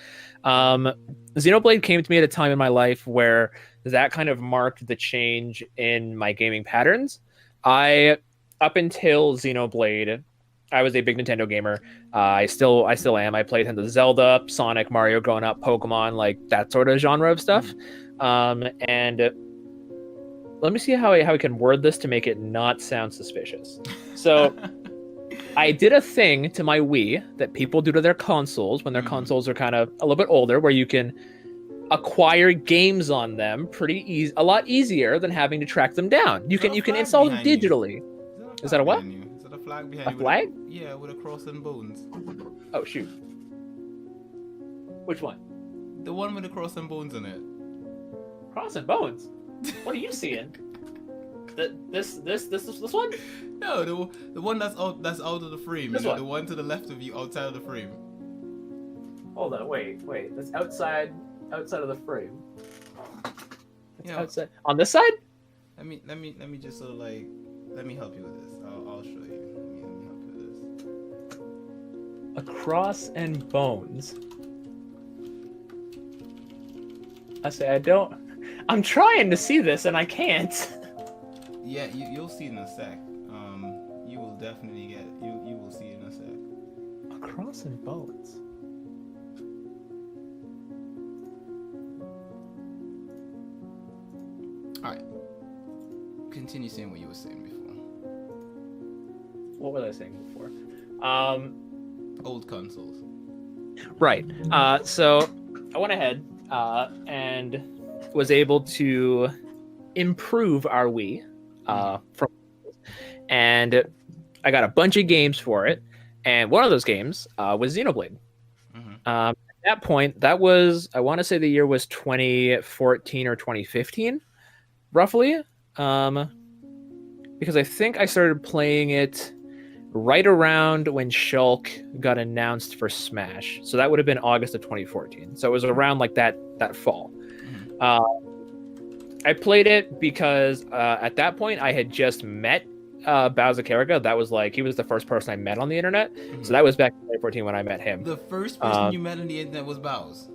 Speaker 1: Xenoblade came to me at a time in my life where that kind of marked the change in my gaming patterns. Up until Xenoblade, I was a big Nintendo gamer. I still am. I played tons of Zelda, Sonic, Mario growing up, Pokemon, like that sort of genre of stuff. And let me see how I can word this to make it not sound suspicious. So I did a thing to my Wii that people do to their consoles when their consoles are kind of a little bit older, where you can acquire games on them a lot easier than having to track them down. You can install them digitally. Is that a what?
Speaker 2: Is that a flag behind you?
Speaker 1: A flag?
Speaker 2: Yeah, with a cross and bones.
Speaker 1: Oh shoot. Which one?
Speaker 2: The one with the cross and bones on it.
Speaker 1: Cross and bones? What are you seeing? This one?
Speaker 2: No, the one that's out of the frame.
Speaker 1: This one?
Speaker 2: The one to the left of you, outside of the frame.
Speaker 1: Hold on, wait. That's outside of the frame. That's outside. On this side?
Speaker 2: Let me just sort of like, let me help you with this. I'll show you. Let me help you with this.
Speaker 1: A cross and bones. I'm trying to see this and I can't.
Speaker 2: Yeah, you'll see it in a sec. You will definitely get. You will see it in a sec.
Speaker 1: A cross and bones.
Speaker 2: All right. Continue saying what you were saying before.
Speaker 1: What was I saying before?
Speaker 2: Old consoles.
Speaker 1: Right. So I went ahead and was able to improve our Wii and I got a bunch of games for it, and one of those games was Xenoblade. At that point, that was, I want to say the year was 2014 or 2015, roughly, because I think I started playing it right around when Shulk got announced for Smash. So that would have been August of 2014. So it was around like that fall. I played it because at that point I had just met Bowser Karaka. That was like, he was the first person I met on the internet. So that was back in 2014 when I met him.
Speaker 2: The first person you met on the internet was Bowser.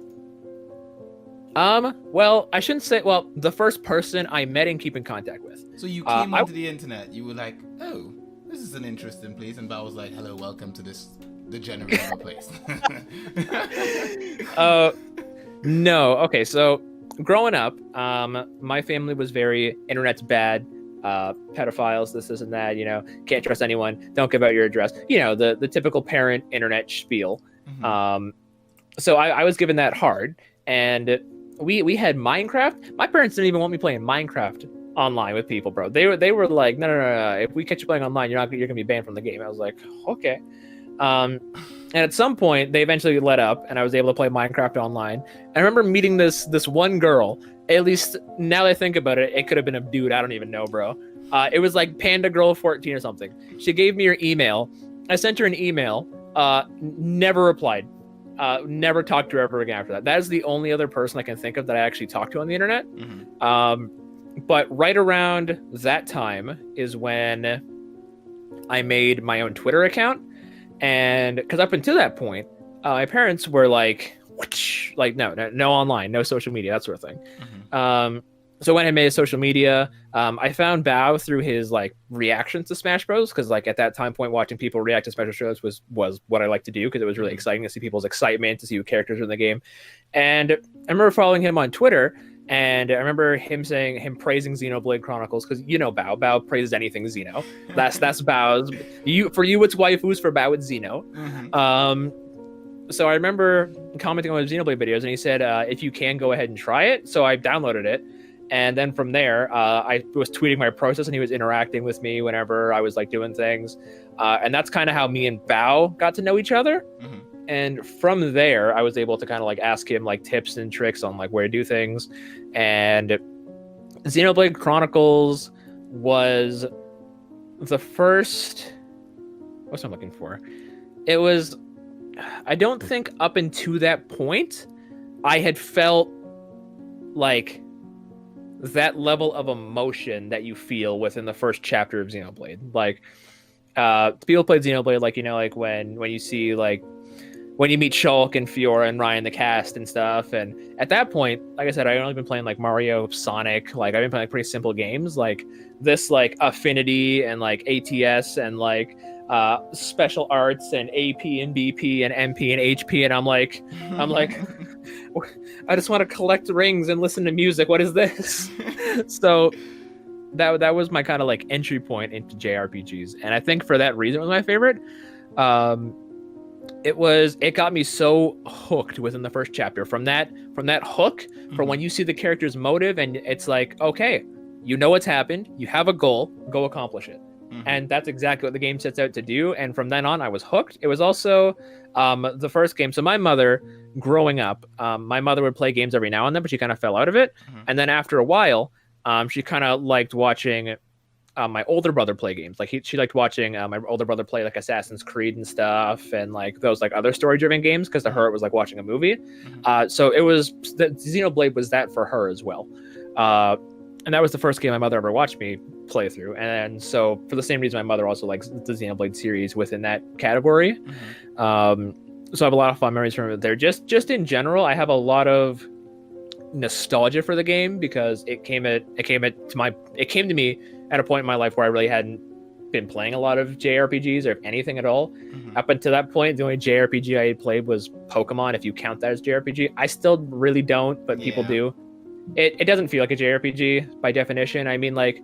Speaker 1: Well, I shouldn't say, well, the first person I met and keep in contact with.
Speaker 2: So you came onto the internet, you were like, oh, this is an interesting place, and Bao was like, hello, welcome to this degenerate of a place.
Speaker 1: No. Okay, so growing up, my family was very internet's bad, pedophiles, this and that, can't trust anyone, don't give out your address, the typical parent internet spiel. So I was given that hard, and we had Minecraft. My parents didn't even want me playing Minecraft online with people, bro. They were like, no. If we catch you playing online, you're gonna be banned from the game. I was like, okay. And at some point, they eventually let up, and I was able to play Minecraft online. I remember meeting this one girl. At least now that I think about it, it could have been a dude. I don't even know, bro. It was like Panda Girl 14 or something. She gave me her email. I sent her an email. Never replied. Never talked to her ever again after that. That is the only other person I can think of that I actually talked to on the internet. But right around that time is when I made my own Twitter account. And because up until that point, my parents were like no online, no social media, that sort of thing. So when I made social media, I found Bao through his like reactions to Smash Bros. Because like at that time point, watching people react to Smash Bros. was what I liked to do, because it was really exciting to see people's excitement, to see who characters are in the game. And I remember following him on Twitter, and I remember him praising Xenoblade Chronicles, because Bao praises anything Xeno. That's Bao's. For you it's waifus, for Bao it's Xeno. So I remember commenting on his Xenoblade videos, and he said, if you can, go ahead and try it. So I downloaded it. And then from there, I was tweeting my process, and he was interacting with me whenever I was like doing things. And that's kind of how me and Bao got to know each other. And from there, I was able to kind of like ask him like tips and tricks on like where to do things. And Xenoblade Chronicles was the first, what's I'm looking for? It was, I don't think up until that point, I had felt like that level of emotion that you feel within the first chapter of Xenoblade. Like, people played Xenoblade, like, you know, like when you see, like, when you meet Shulk and Fiora and Ryan the cast and stuff. And at that point, like I said, I'd only been playing like Mario, Sonic, like I've been playing like pretty simple games. Like this, like Affinity and like ATS and like special arts and AP and BP and MP and HP, and I'm like, I just want to collect rings and listen to music. What is this? So that was my kind of like entry point into JRPGs, and I think for that reason it was my favorite. It got me so hooked within the first chapter. From that hook, from when you see the character's motive and it's like, okay, you know what's happened, you have a goal, go accomplish it. And that's exactly what the game sets out to do. And from then on, I was hooked. It was also the first game. So my mother, growing up, my mother would play games every now and then, but she kind of fell out of it. And then after a while, she kind of liked watching my older brother play games. Like she liked watching my older brother play like Assassin's Creed and stuff, and like those like other story-driven games, because to her it was like watching a movie. So it was Xenoblade was that for her as well. And that was the first game my mother ever watched me play through. And so for the same reason, my mother also likes the Xenoblade series within that category. So I have a lot of fond memories from it there. Just in general, I have a lot of nostalgia for the game because it came to me at a point in my life where I really hadn't been playing a lot of JRPGs or anything at all. Up until that point, the only JRPG I had played was Pokemon, if you count that as JRPG. I still really don't, but people do. It doesn't feel like a JRPG by definition. I mean, like,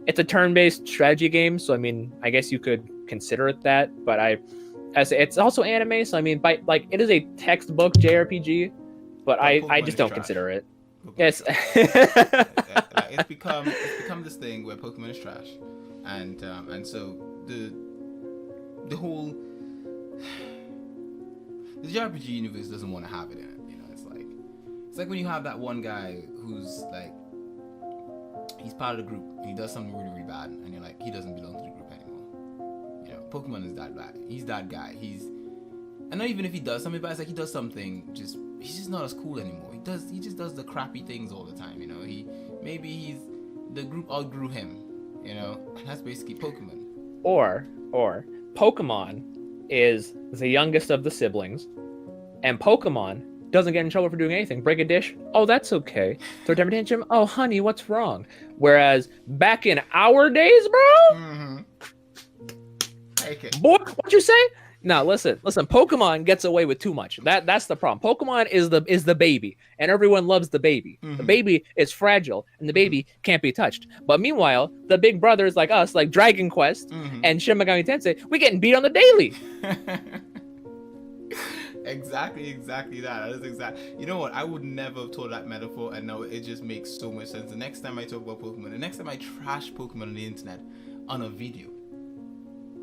Speaker 1: it's a turn-based strategy game, so I mean, I guess you could consider it that, but it's also anime, so I mean, it is a textbook JRPG, but I just don't consider it. Yes.
Speaker 2: It's become this thing where Pokemon is trash, and so the whole the JRPG universe doesn't want to have it in it. You know, it's like when you have that one guy who's like, he's part of the group and he does something really, really bad, and you're like, he doesn't belong to the group anymore. You know, Pokemon is that bad. He's that guy. And not even if he does something bad, it's like he does something he's just not as cool anymore. He just does the crappy things all the time, you know. The group outgrew him, you know, and that's basically Pokemon.
Speaker 1: Or Pokemon is the youngest of the siblings, and Pokemon doesn't get in trouble for doing anything. Break a dish, oh, that's okay. Throw a temper tantrum, oh, honey, what's wrong? Whereas back in our days, bro,
Speaker 2: Take it.
Speaker 1: Boy, what'd you say? No, listen. Pokemon gets away with too much. That's the problem. Pokemon is the baby, and everyone loves the baby. The baby is fragile, and the baby can't be touched. But meanwhile, the big brothers like us, like Dragon Quest and Shin Megami Tensei, we getting beat on the daily.
Speaker 2: Exactly that. That is exactly. You know what? I would never have told that metaphor, and now it just makes so much sense. The next time I talk about Pokemon, the next time I trash Pokemon on the internet on a video,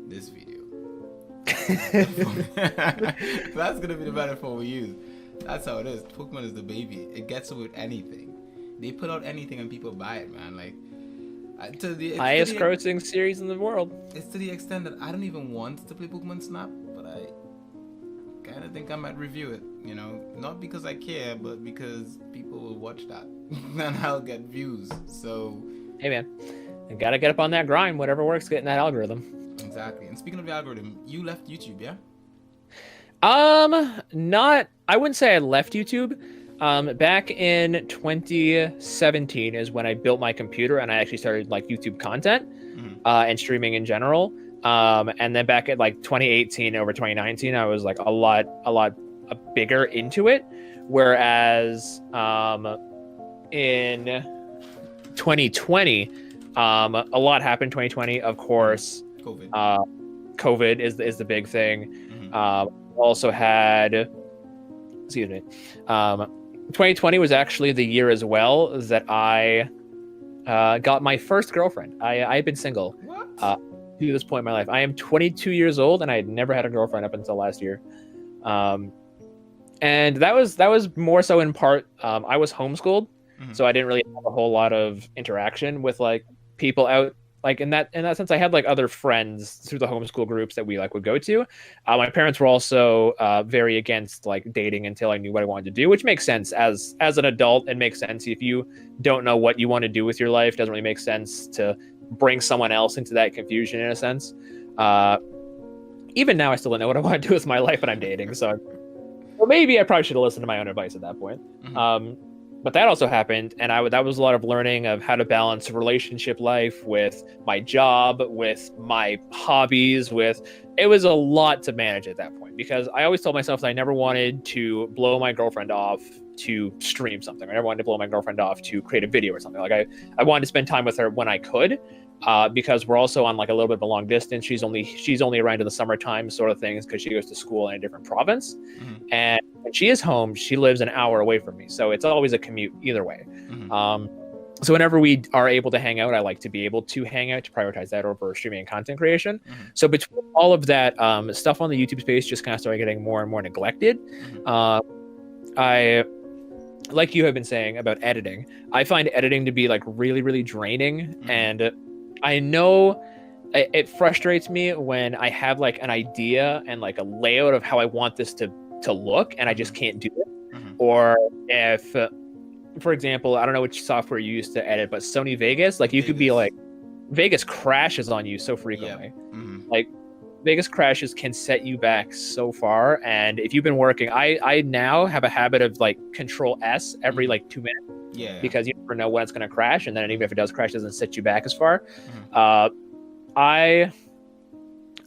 Speaker 2: this video. That's gonna be the metaphor we use. That's how it is. Pokemon is the baby. It gets away with anything. They put out anything and people buy it, man. Like,
Speaker 1: highest grossing series in the world.
Speaker 2: It's to the extent that I don't even want to play Pokemon Snap, but I kind of think I might review it. You know, not because I care, but because people will watch that and I'll get views. So,
Speaker 1: hey man, you gotta get up on that grind. Whatever works, getting that algorithm.
Speaker 2: Exactly. And speaking of the algorithm, you left YouTube, yeah?
Speaker 1: I wouldn't say I left YouTube. Back in 2017 is when I built my computer and I actually started like YouTube content, and streaming in general. And then back at like 2018 over 2019, I was like a lot bigger into it. Whereas, in 2020, a lot happened. 2020, of course. COVID is the big thing. Also had, 2020 was actually the year as well that I got my first girlfriend. I've been single to this point in my life. I am 22 years old and I had never had a girlfriend up until last year. And that was more so in part, I was homeschooled, so I didn't really have a whole lot of interaction with like people like in that sense, I had like other friends through the homeschool groups that we like would go to. My parents were also very against like dating until I knew what I wanted to do, which makes sense as an adult. It makes sense if you don't know what you want to do with your life. It doesn't really make sense to bring someone else into that confusion in a sense. Even now, I still don't know what I want to do with my life when I'm dating. So, well, maybe I probably should have listened to my own advice at that point. But that also happened, and that was a lot of learning of how to balance relationship life with my job, with my hobbies, it was a lot to manage at that point, because I always told myself that I never wanted to blow my girlfriend off to stream something. I never wanted to blow my girlfriend off to create a video or something. Like I wanted to spend time with her when I could, because we're also on like a little bit of a long distance. She's only around in the summertime sort of things, because she goes to school in a different province. And when she is home, she lives an hour away from me, so it's always a commute either way. So whenever we are able to hang out, I like to be able to hang out, to prioritize that over streaming and content creation. So between all of that, stuff on the YouTube space just kind of started getting more and more neglected. I, like you have been saying about editing, I find editing to be like really, really draining. And I know it frustrates me when I have like an idea and like a layout of how I want this to look, and I just can't do it. Or if, for example, I don't know which software you use to edit, but Sony Vegas, like you could be like, Vegas crashes on you so frequently. Like Vegas crashes can set you back so far. And if you've been working, I now have a habit of like Control S every like 2 minutes, because you never know when it's going to crash, and then even if it does crash, it doesn't set you back as far. I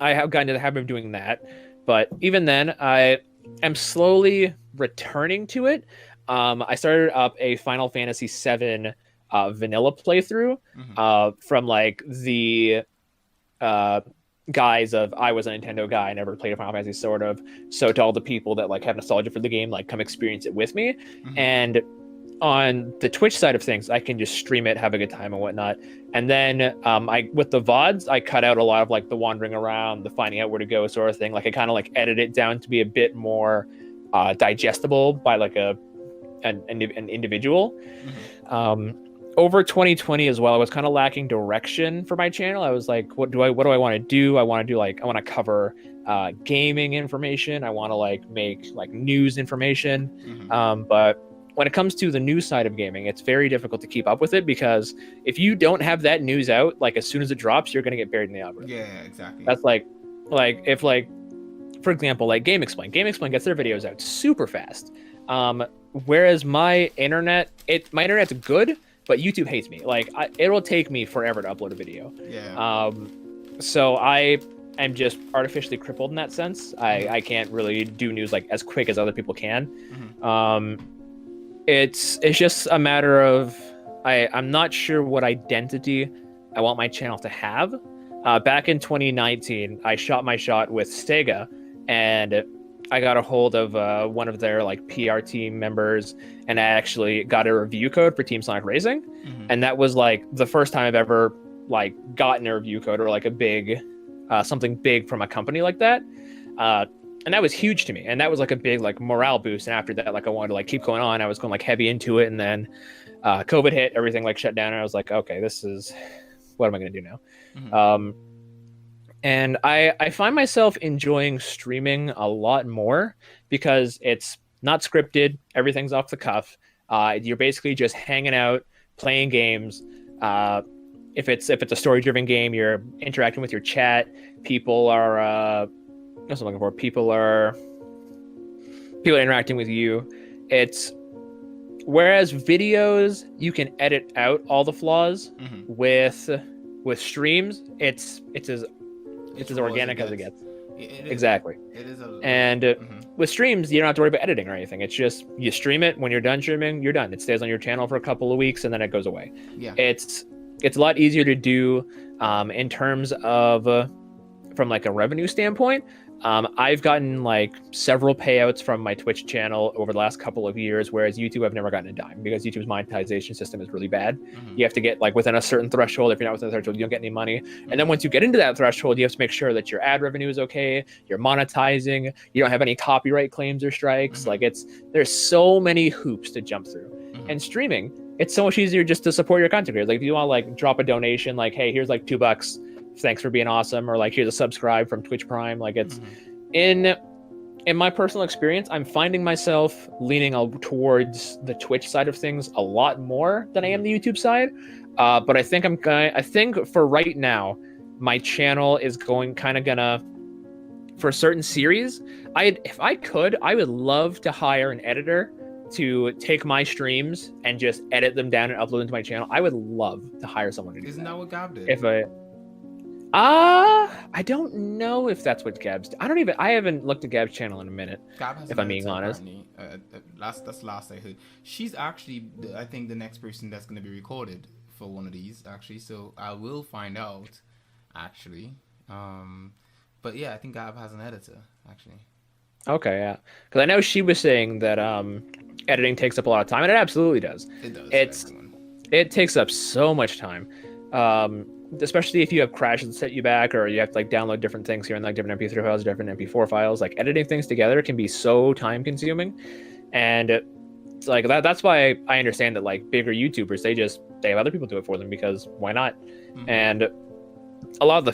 Speaker 1: have gotten to the habit of doing that, but even then, I am slowly returning to it. I started up a Final Fantasy VII vanilla playthrough from like the guise of, I was a Nintendo guy, I never played a Final Fantasy, sort of. So to all the people that like have nostalgia for the game, like come experience it with me. And on the Twitch side of things, I can just stream it, have a good time and whatnot. And then with the VODs, I cut out a lot of like the wandering around, the finding out where to go sort of thing. Like I kind of like edit it down to be a bit more digestible by like an individual. Over 2020 as well, I was kind of lacking direction for my channel. I was like, what do I want to do? I want to cover gaming information. I want to like make like news information. But when it comes to the news side of gaming, it's very difficult to keep up with it, because if you don't have that news out, like as soon as it drops, you're going to get buried in the algorithm.
Speaker 2: Yeah, exactly.
Speaker 1: That's like if like, for example, like Game Explain gets their videos out super fast. Whereas my internet's good, but YouTube hates me. Like it will take me forever to upload a video. So I am just artificially crippled in that sense. I can't really do news like as quick as other people can. It's just a matter of I'm not sure what identity I want my channel to have. Back in 2019, I shot my shot with Stega, and I got a hold of one of their like PR team members, and I actually got a review code for Team Sonic Racing. And that was like the first time I've ever like gotten a review code, or like a big something big from a company like that. And that was huge to me, and that was like a big like morale boost. And after that, like I wanted to like keep going on. I was going like heavy into it, and then COVID hit, everything like shut down, and I was like, okay, what am I going to do now? And I find myself enjoying streaming a lot more, because it's not scripted, everything's off the cuff. You're basically just hanging out, playing games. If it's a story-driven game, you're interacting with your chat. People are what I'm looking for. People are interacting with you. Whereas videos, you can edit out all the flaws. With streams, it's as organic as it gets. Exactly.
Speaker 2: It is
Speaker 1: with streams, you don't have to worry about editing or anything. It's just you stream it. When you're done streaming, you're done. It stays on your channel for a couple of weeks, and then it goes away. It's a lot easier to do in terms of from like a revenue standpoint. I've gotten like several payouts from my Twitch channel over the last couple of years, whereas YouTube, I've never gotten a dime, because YouTube's monetization system is really bad. You have to get like within a certain threshold. If you're not within a threshold, you don't get any money. And then once you get into that threshold, you have to make sure that your ad revenue is okay, you're monetizing, you don't have any copyright claims or strikes. Like there's so many hoops to jump through. And streaming, it's so much easier just to support your content creators. Like if you want to like drop a donation, like, hey, here's like $2, thanks for being awesome, or like here's a subscribe from Twitch Prime. Like it's in my personal experience, I'm finding myself leaning towards the Twitch side of things a lot more than I am the YouTube side. But I think I think for right now, my channel is gonna for a certain series. If I could, I would love to hire an editor to take my streams and just edit them down and upload them to my channel. I would love to hire someone to do
Speaker 2: Isn't that what Gab did?
Speaker 1: I don't know if that's what Gab's. I haven't looked at Gab's channel in a minute.
Speaker 2: Gab has
Speaker 1: if I'm being honest.
Speaker 2: That's last I heard. She's actually, I think, the next person that's going to be recorded for one of these. Actually, so I will find out. Actually, but yeah, I think Gab has an editor. Actually.
Speaker 1: Okay, yeah, because I know she was saying that editing takes up a lot of time, and it absolutely does.
Speaker 2: It does.
Speaker 1: It takes up so much time. Especially if you have crashes that set you back, or you have to like download different things here and like different MP3 files, different MP4 files. Like editing things together can be so time consuming, and it's like that's why I understand that like bigger YouTubers they have other people do it for them, because why not? And a lot of the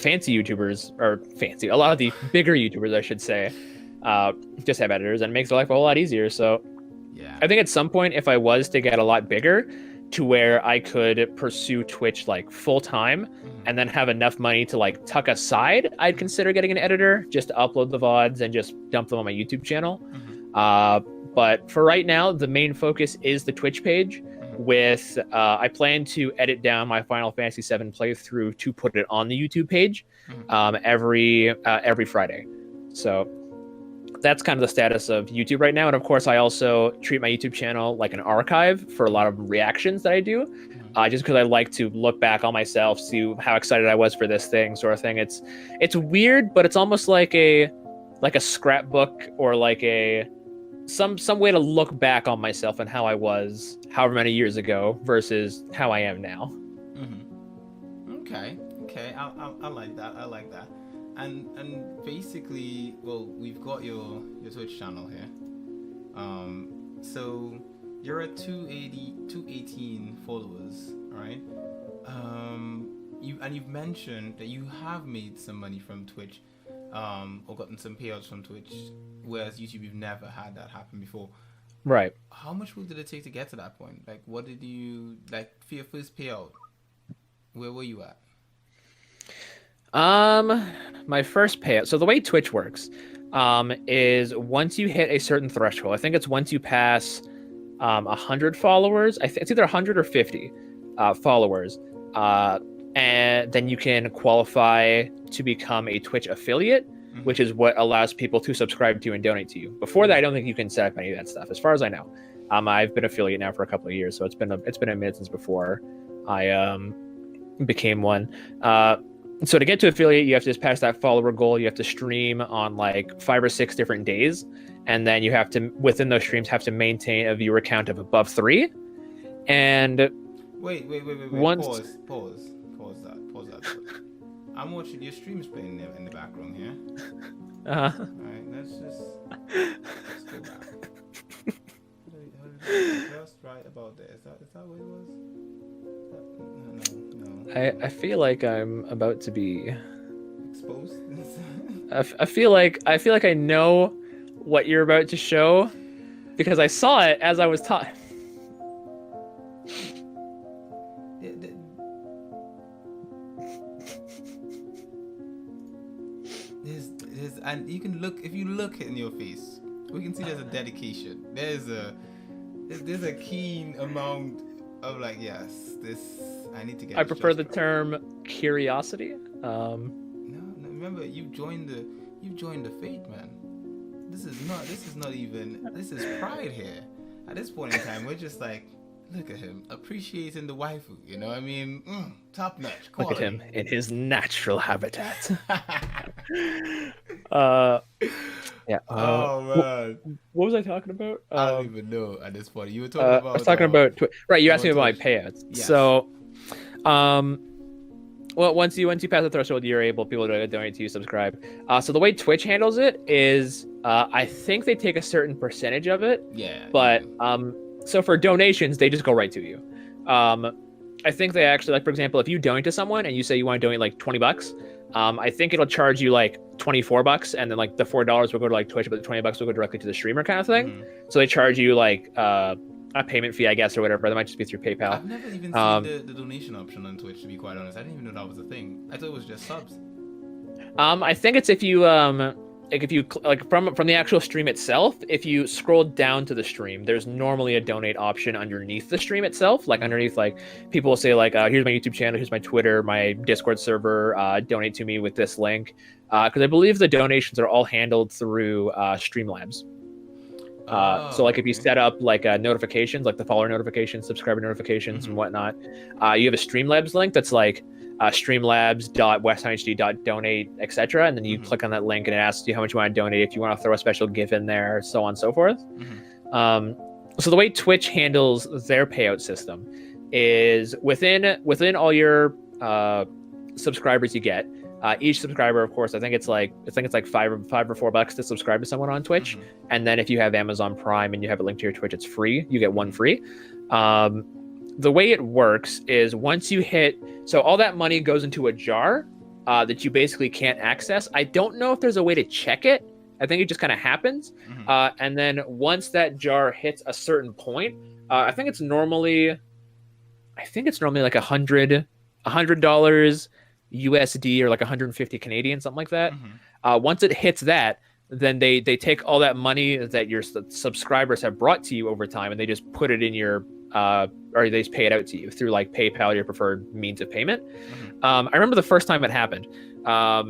Speaker 1: a lot of the bigger YouTubers, I should say, just have editors, and it makes their life a whole lot easier. So
Speaker 2: yeah,
Speaker 1: I think at some point, if I was to get a lot bigger, to where I could pursue Twitch like full time and then have enough money to like tuck aside, I'd consider getting an editor just to upload the VODs and just dump them on my YouTube channel. But for right now, the main focus is the Twitch page. With I plan to edit down my Final Fantasy VII playthrough to put it on the YouTube page every Friday. So that's kind of the status of YouTube right now. And of course, I also treat my YouTube channel like an archive for a lot of reactions that I do, just because I like to look back on myself, see how excited I was for this thing, sort of thing. It's weird, but it's almost like a scrapbook, or like some way to look back on myself and how I was however many years ago versus how I am now.
Speaker 2: Okay, I like that. And basically, well, we've got your Twitch channel here. So you're at 218 followers, right? You've mentioned that you have made some money from Twitch, or gotten some payouts from Twitch, whereas YouTube, you've never had that happen before.
Speaker 1: Right.
Speaker 2: How much work did it take to get to that point? Like, what did you like for your first payout? Where were you at?
Speaker 1: My first payout. So the way Twitch works, is once you hit a certain threshold, I think it's once you pass 100 followers. It's either 100 or 50 followers, and then you can qualify to become a Twitch affiliate, which is what allows people to subscribe to you and donate to you. Before that, I don't think you can set up any of that stuff, as far as I know. I've been affiliate now for a couple of years, so it's been a minute since before I became one. So to get to affiliate, you have to just pass that follower goal. You have to stream on like 5 or 6 different days, and then you have to, within those streams, have to maintain a viewer count of above 3. And
Speaker 2: wait.
Speaker 1: Once...
Speaker 2: Pause that. I'm watching your streams playing in the background here. All right, let's go back. Just right about there. Is that what it was? No.
Speaker 1: I feel like I'm about to be
Speaker 2: exposed.
Speaker 1: I feel like I know what you're about to show, because I saw it as I was talking.
Speaker 2: And you can look, if you look in your face, we can see there's a dedication. There's a keen amount of like, yes, this I need to get.
Speaker 1: I prefer the term curiosity.
Speaker 2: No, remember, you've joined the faith, man. This is pride here. At this point in time, we're just like, look at him appreciating the waifu. You know what I mean? Top notch quality.
Speaker 1: Look at him in his natural habitat. Yeah.
Speaker 2: Oh man.
Speaker 1: What was I talking about?
Speaker 2: I don't even know at this point. You were talking about.
Speaker 1: I was talking about right. You asked me about my payouts.
Speaker 2: Yes.
Speaker 1: So, well, once you pass the threshold, you're able people to donate to you, subscribe. So the way Twitch handles it is, I think they take a certain percentage of it.
Speaker 2: Yeah.
Speaker 1: But so for donations, they just go right to you. I think they actually, like, for example, if you donate to someone and you say you want to donate like $20, I think it'll charge you like $24, and then like the $4 will go to like Twitch, but the $20 will go directly to the streamer kind of thing. So they charge you like a payment fee, I guess, or whatever. That might just be through PayPal.
Speaker 2: I've never even seen the donation option on Twitch, to be quite honest. I didn't even know that was a thing. I thought it was just subs.
Speaker 1: I think it's if you like from the actual stream itself, if you scroll down to the stream, there's normally a donate option underneath the stream itself. Like underneath, like people will say like, here's my YouTube channel, here's my Twitter, my Discord server, donate to me with this link. Because I believe the donations are all handled through Streamlabs. So like if you set up like notifications, like the follower notifications, subscriber notifications, and whatnot, you have a Streamlabs link that's like streamlabs.westtownhd.donate, etc. And then you click on that link and it asks you how much you want to donate, if you want to throw a special GIF in there, so on and so forth. So the way Twitch handles their payout system is within all your subscribers you get. Each subscriber, of course, I think it's like $5 or $4 to subscribe to someone on Twitch. And then if you have Amazon Prime and you have a link to your Twitch, it's free. You get one free. The way it works is once you hit, so all that money goes into a jar that you basically can't access. I don't know if there's a way to check it. I think it just kind of happens. And then once that jar hits a certain point, I think it's normally like $100 USD or like 150 Canadian, something like that. Once it hits that, then they take all that money that your subscribers have brought to you over time, and they just put it in your or they just pay it out to you through like PayPal, your preferred means of payment. I remember the first time it happened. I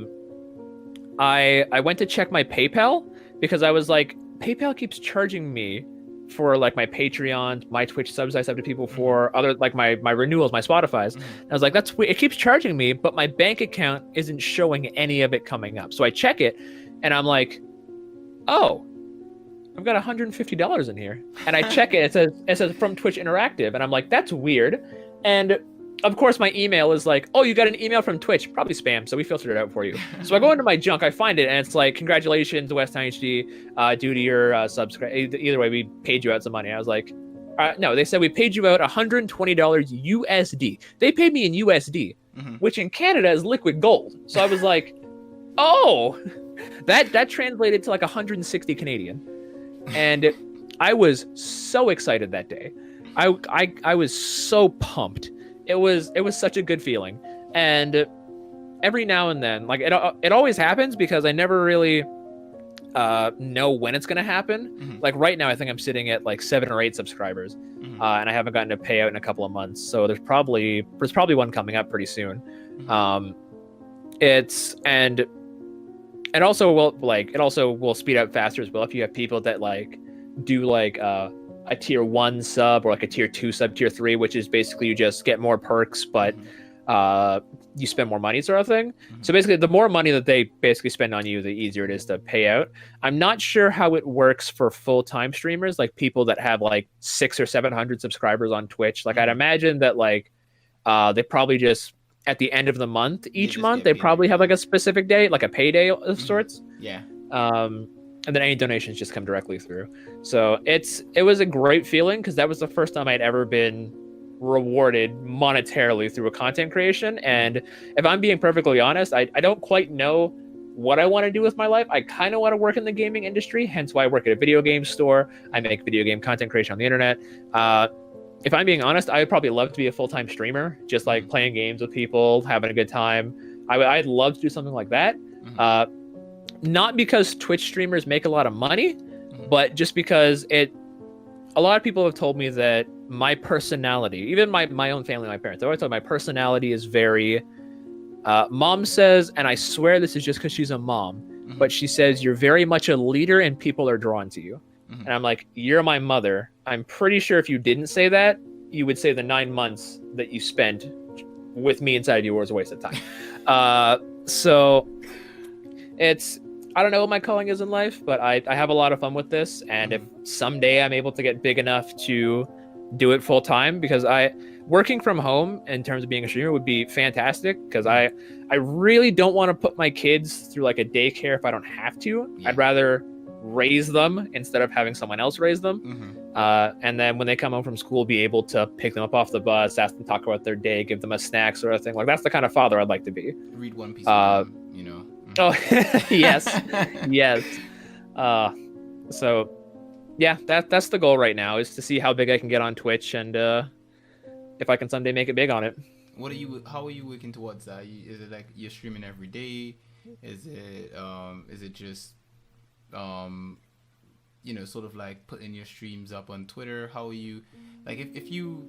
Speaker 1: went to check my PayPal because I was like, PayPal keeps charging me for like my Patreon, my Twitch subs I sub to people for, other like my renewals, my Spotify's. And I was like, that's weird. It keeps charging me, but my bank account isn't showing any of it coming up. So I check it and I'm like, oh, I've got $150 in here. And I check it, it says from Twitch Interactive, and I'm like, that's weird. And of course my email is like, oh, you got an email from Twitch, probably spam, so we filtered it out for you. So I go into my junk, I find it, and it's like, congratulations, WestTownHD, due to your subscribe. Either way, we paid you out some money. I was like, no, they said we paid you out $120 USD. They paid me in USD, which in Canada is liquid gold. So I was like, oh, that translated to like 160 Canadian. And I was so excited that day. I was so pumped. It was such a good feeling. And every now and then, like it always happens because I never really know when it's going to happen. Like right now, I think I'm sitting at like 7 or 8 subscribers, and I haven't gotten a payout in a couple of months. So there's probably one coming up pretty soon. It also will speed up faster as well if you have people that like do like a tier 1 sub or like a tier 2 sub, tier 3, which is basically you just get more perks, but you spend more money sort of thing. So basically the more money that they basically spend on you, the easier it is to pay out. I'm not sure how it works for full-time streamers, like people that have like 600 or 700 subscribers on Twitch. Like I'd imagine that like they probably just at the end of the month, each month, they probably have like a specific day, like a payday of sorts.
Speaker 2: Yeah.
Speaker 1: And then any donations just come directly through. So it was a great feeling because that was the first time I'd ever been rewarded monetarily through a content creation. And if I'm being perfectly honest, I don't quite know what I want to do with my life. I kind of want to work in the gaming industry, hence why I work at a video game store. I make video game content creation on the internet. If I'm being honest, I would probably love to be a full-time streamer, just like playing games with people, having a good time. I'd love to do something like that. Not because Twitch streamers make a lot of money, but just because a lot of people have told me that my personality, even my own family, my parents, they always told me my personality is very, mom says, and I swear this is just because she's a mom, but she says, you're very much a leader and people are drawn to you. And I'm like, you're my mother. I'm pretty sure if you didn't say that, you would say the 9 months that you spent with me inside you was a waste of time. So I don't know what my calling is in life, but I have a lot of fun with this. And if someday I'm able to get big enough to do it full time, because working from home in terms of being a streamer would be fantastic, because I really don't want to put my kids through like a daycare if I don't have to. I'd rather raise them instead of having someone else raise them. And then when they come home from school, be able to pick them up off the bus, ask them to talk about their day, give them a snack sort of thing. Like that's the kind of father I'd like to be.
Speaker 2: Read One Piece, of them, you know.
Speaker 1: Oh, yes, yes. So, yeah, that's the goal right now, is to see how big I can get on Twitch, and if I can someday make it big on it.
Speaker 2: How are you working towards that? Is it like you're streaming every day? Is it just sort of like putting your streams up on Twitter? How are you, like, if you're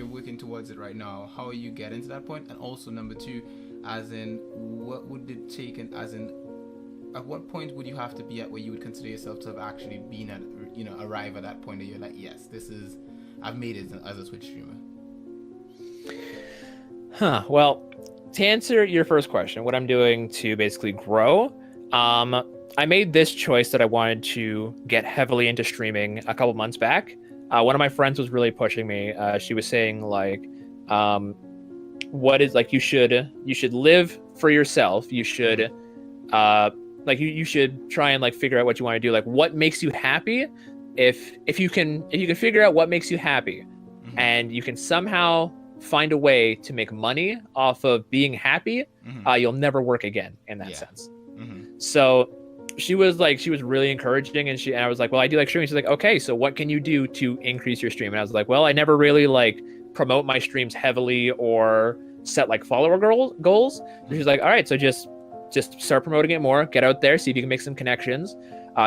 Speaker 2: working towards it right now, how are you getting to that point? And also number two, as in, what would it take, and as in, at what point would you have to be at where you would consider yourself to have actually been at, arrive at that point that you're like, yes, I've made it as a Twitch streamer?
Speaker 1: Well, to answer your first question, what I'm doing to basically grow, I made this choice that I wanted to get heavily into streaming a couple months back. One of my friends was really pushing me. She was saying, like, what is, like, you should live for yourself. You should you should try and, like, figure out what you want to do, like what makes you happy. If you can figure out what makes you happy,
Speaker 2: Mm-hmm.
Speaker 1: and you can somehow find a way to make money off of being happy,
Speaker 2: Mm-hmm.
Speaker 1: you'll never work again in that sense.
Speaker 2: Mm-hmm.
Speaker 1: So she was really encouraging, and I was like, well, I do like streaming. She's like, okay, so what can you do to increase your stream? And I was like, well, I never really like promote my streams heavily or set like follower goals. And she's like, all right, so just start promoting it more, get out there, see if you can make some connections,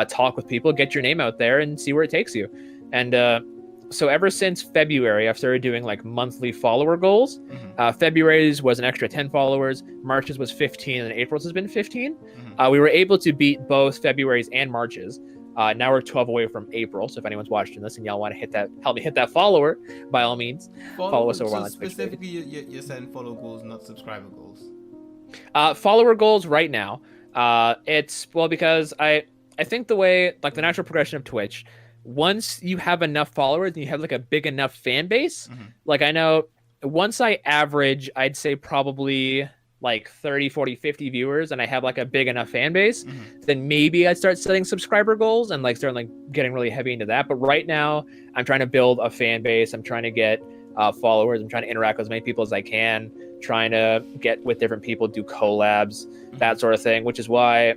Speaker 1: talk with people, get your name out there, and see where it takes you. And so ever since February, I've started doing like monthly follower goals.
Speaker 2: Mm-hmm.
Speaker 1: February's was an extra 10 followers, March's was 15, and April's has been 15.
Speaker 2: Mm-hmm.
Speaker 1: We were able to beat both February's and March's. Now we're 12 away from April, so if anyone's watching this and y'all want to help me hit that follower, by all means, follow us over on Twitch.
Speaker 2: Specifically, you're setting follow goals, not subscriber goals.
Speaker 1: Follower goals right now. It's, well, because I think the way, like, the natural progression of Twitch, once you have enough followers and you have like a big enough fan base,
Speaker 2: Mm-hmm.
Speaker 1: like, I know once I average, I'd say probably like 30, 40, 50 viewers, and I have like a big enough fan base,
Speaker 2: Mm-hmm.
Speaker 1: then maybe I'd start setting subscriber goals and like start like getting really heavy into that. But right now I'm trying to build a fan base. I'm trying to get followers. I'm trying to interact with as many people as I can, trying to get with different people, do collabs, that sort of thing, which is why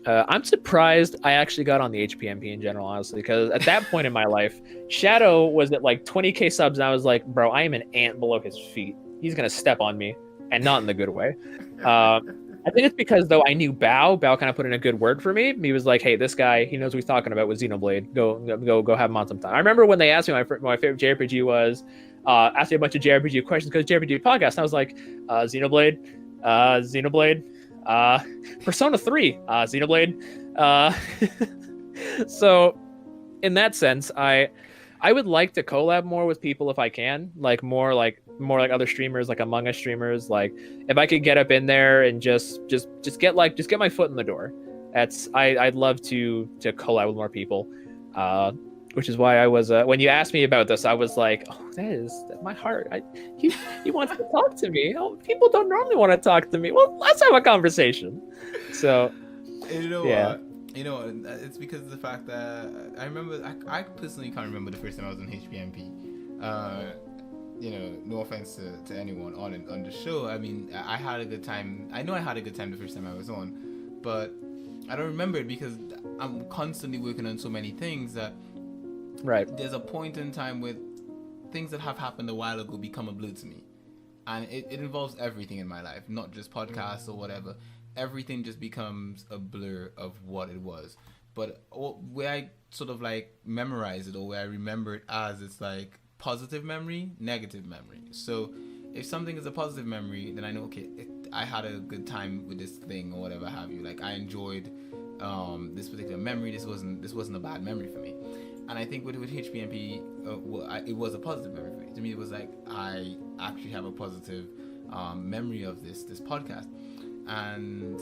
Speaker 1: I'm surprised I actually got on the HPMP in general, honestly, because at that point in my life, Shadow was at like 20k subs, and I was like, bro, I am an ant below his feet. He's gonna step on me, and not in the good way. I think it's because, though, I knew Bao kind of put in a good word for me. He was like, hey, this guy, he knows what he's talking about with Xenoblade. Go have him on sometime. I remember when they asked me my favorite JRPG was, asked me a bunch of JRPG questions because JRPG podcast, and I was like, Xenoblade, Persona 3, Xenoblade. So in that sense, I would like to collab more with people if I can, like more like other streamers, like Among Us streamers. Like, if I could get up in there and just get my foot in the door. I'd love to collab with more people. Which is why I was, when you asked me about this, I was like, oh, that is my heart. He wants to talk to me. Oh, people don't normally want to talk to me. Well, let's have a conversation. So,
Speaker 2: You know
Speaker 1: yeah.
Speaker 2: what? It's because of the fact that I remember, I personally can't remember the first time I was on HPMP. No offense to anyone on the show. I mean, I had a good time. I know I had a good time the first time I was on, but I don't remember it because I'm constantly working on so many things that
Speaker 1: Right.
Speaker 2: there's a point in time where things that have happened a while ago become a blur to me. And it involves everything in my life, not just podcasts or whatever. Everything just becomes a blur of what it was. But where I sort of like memorize it, or where I remember it as, it's like positive memory, negative memory. So if something is a positive memory, then I know, okay, I had a good time with this thing or whatever have you. Like, I enjoyed this particular memory. This wasn't a bad memory for me. And I think with HPMP, it was a positive memory for me. To me, it was like, I actually have a positive memory of this podcast. And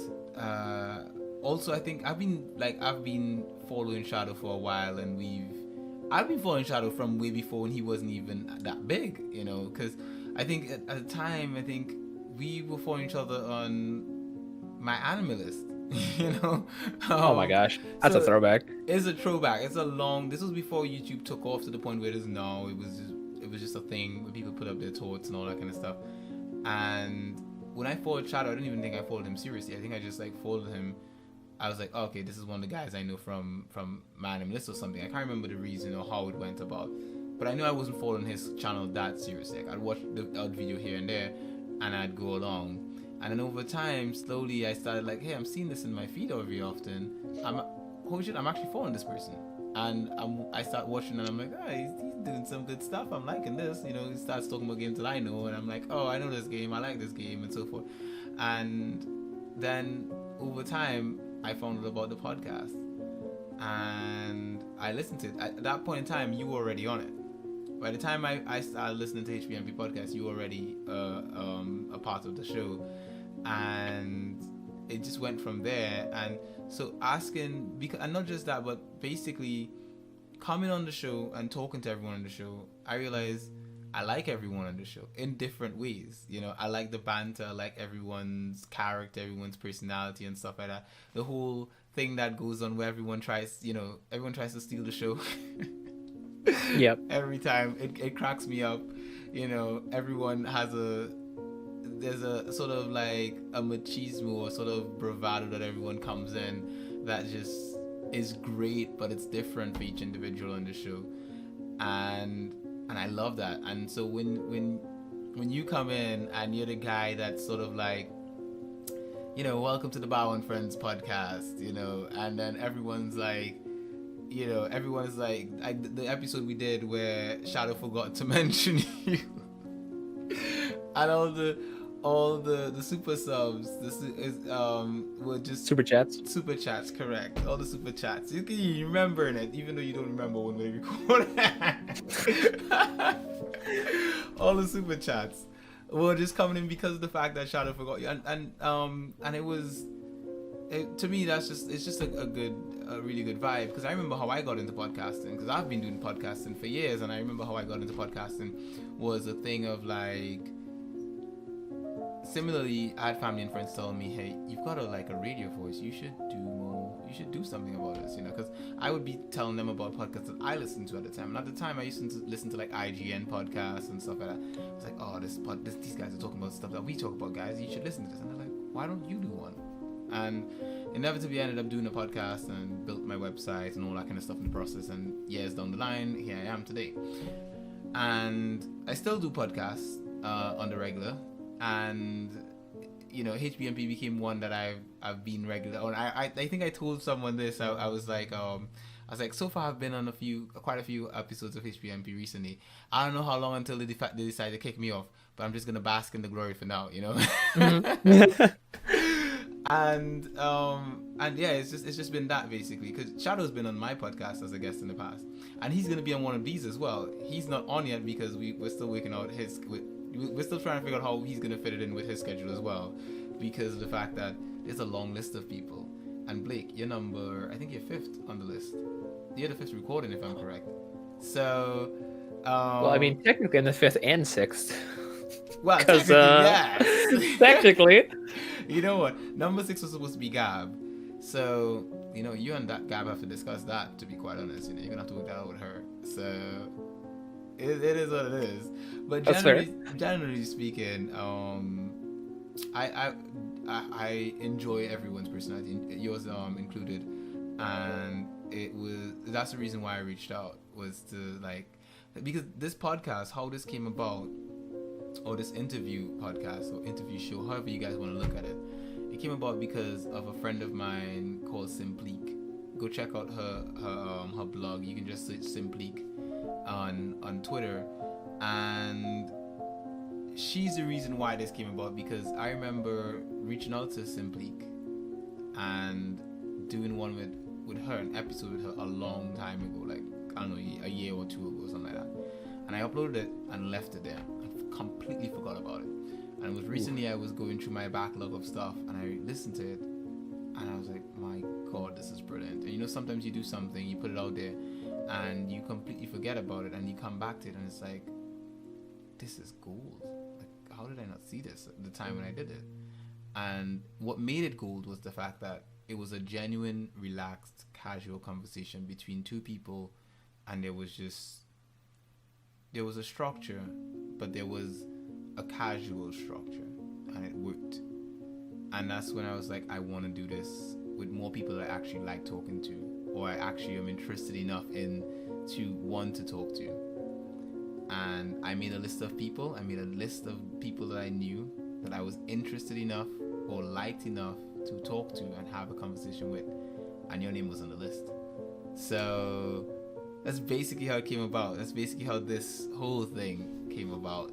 Speaker 2: also, I think I've been following Shadow for a while, and I've been following Shadow from way before when he wasn't even that big, because I think at the time, I think we were following each other on my anime list, you know.
Speaker 1: Oh my gosh, that's a
Speaker 2: So
Speaker 1: throwback.
Speaker 2: it's a throwback. It's a long. This was before YouTube took off to the point where it is now. It was just a thing where people put up their thoughts and all that kind of stuff. And when I followed Shadow, I didn't even think I followed him seriously. I think I just like followed him. I was like, oh, okay, this is one of the guys I know from Man List or something. I can't remember the reason or how it went about, but I knew I wasn't following his channel that seriously. Like, I'd watch the odd video here and there, and I'd go along. And then over time, slowly, I started like, hey, I'm seeing this in my feed very often. Holy shit, I'm actually following this person. And I start watching, and I'm like, oh, he's doing some good stuff. I'm liking this. You know, he starts talking about games that I know, and I'm like, oh, I know this game. I like this game, and so forth. And then over time, I found out about the podcast, and I listened to it. At that point in time, you were already on it. By the time I started listening to HBMP podcast, you were already a part of the show, and it just went from there. And so asking, because, and not just that, but basically coming on the show and talking to everyone on the show, I realized I like everyone on the show in different ways. You know, I like the banter, I like everyone's character, everyone's personality and stuff like that. The whole thing that goes on where everyone tries to steal the show.
Speaker 1: Yep.
Speaker 2: Every time it cracks me up. You know, everyone there's a sort of like a machismo or sort of bravado that everyone comes in that just is great, but it's different for each individual on the show. And I love that. And so when you come in and you're the guy that's sort of like, you know, welcome to the Bow and Friends podcast, you know, and then everyone's like, you know, everyone's like the episode we did where Shadow forgot to mention you, and all the super subs, were just
Speaker 1: Super chats.
Speaker 2: Super chats, correct. All the super chats. You remember it, even though you don't remember when we recorded. All the super chats were just coming in because of the fact that Shadow forgot you, and it was, to me, it's just a really good vibe, because I remember how I got into podcasting, because I've been doing podcasting for years, and I remember how I got into podcasting was a thing of like, similarly, I had family and friends telling me, hey, you've got a radio voice, you should do something about this, you know, because I would be telling them about podcasts that I listened to at the time, and at the time I used to listen to like IGN podcasts and stuff like that. It's like, oh, these guys are talking about stuff that we talk about, guys, you should listen to this. And they're like, why don't you do one? And inevitably I ended up doing a podcast and built my website and all that kind of stuff in the process, and years down the line, here I am today. And I still do podcasts on the regular, and you know, HBMP became one that I've been regular on. I think I told someone this. I was like, so far I've been on quite a few episodes of HBMP recently. I don't know how long until they decide to kick me off, but I'm just gonna bask in the glory for now, you know.
Speaker 1: Mm-hmm.
Speaker 2: and yeah, it's just been that basically, because Shadow's been on my podcast as a guest in the past, and he's gonna be on one of these as well. He's not on yet because we're still working out we're still trying to figure out how he's going to fit it in with his schedule as well, because of the fact that there's a long list of people. And Blake, you're I think you're 5th on the list. You're the 5th recording, if I'm correct. So,
Speaker 1: well, I mean, technically in the 5th and 6th.
Speaker 2: Well, technically, yes.
Speaker 1: Technically.
Speaker 2: You know what? Number 6 was supposed to be Gab. So, you know, you and that Gab have to discuss that, to be quite honest. You know, you're going to have to work that out with her. So, it is what it is. But generally speaking, I enjoy everyone's personality, yours included, and that's the reason why I reached out, was to like, because this podcast, how this came about, or this interview podcast or interview show, however you guys want to look at it, it came about because of a friend of mine called Simpleek. Go check out her blog. You can just search Simpleek on Twitter, and she's the reason why this came about, because I remember reaching out to Simpleek and doing one with her, an episode with her a long time ago, like, I don't know, a year or two ago, something like that. And I uploaded it and left it there. I completely forgot about it. And it was recently I was going through my backlog of stuff, and I listened to it, and I was like, my God, this is brilliant. And you know, sometimes you do something, you put it out there, and you completely forget about it, and you come back to it, and it's like, this is gold. Like, how did I not see this at the time when I did it? And what made it gold was the fact that it was a genuine, relaxed, casual conversation between two people, and there was a structure, but there was a casual structure, and it worked. And that's when I was like, I want to do this with more people that I actually like talking to, or I actually am interested enough in to want to talk to. And I made a list of people. I made a list of people that I knew that I was interested enough or liked enough to talk to and have a conversation with. And your name was on the list. So that's basically how it came about. That's basically how this whole thing came about.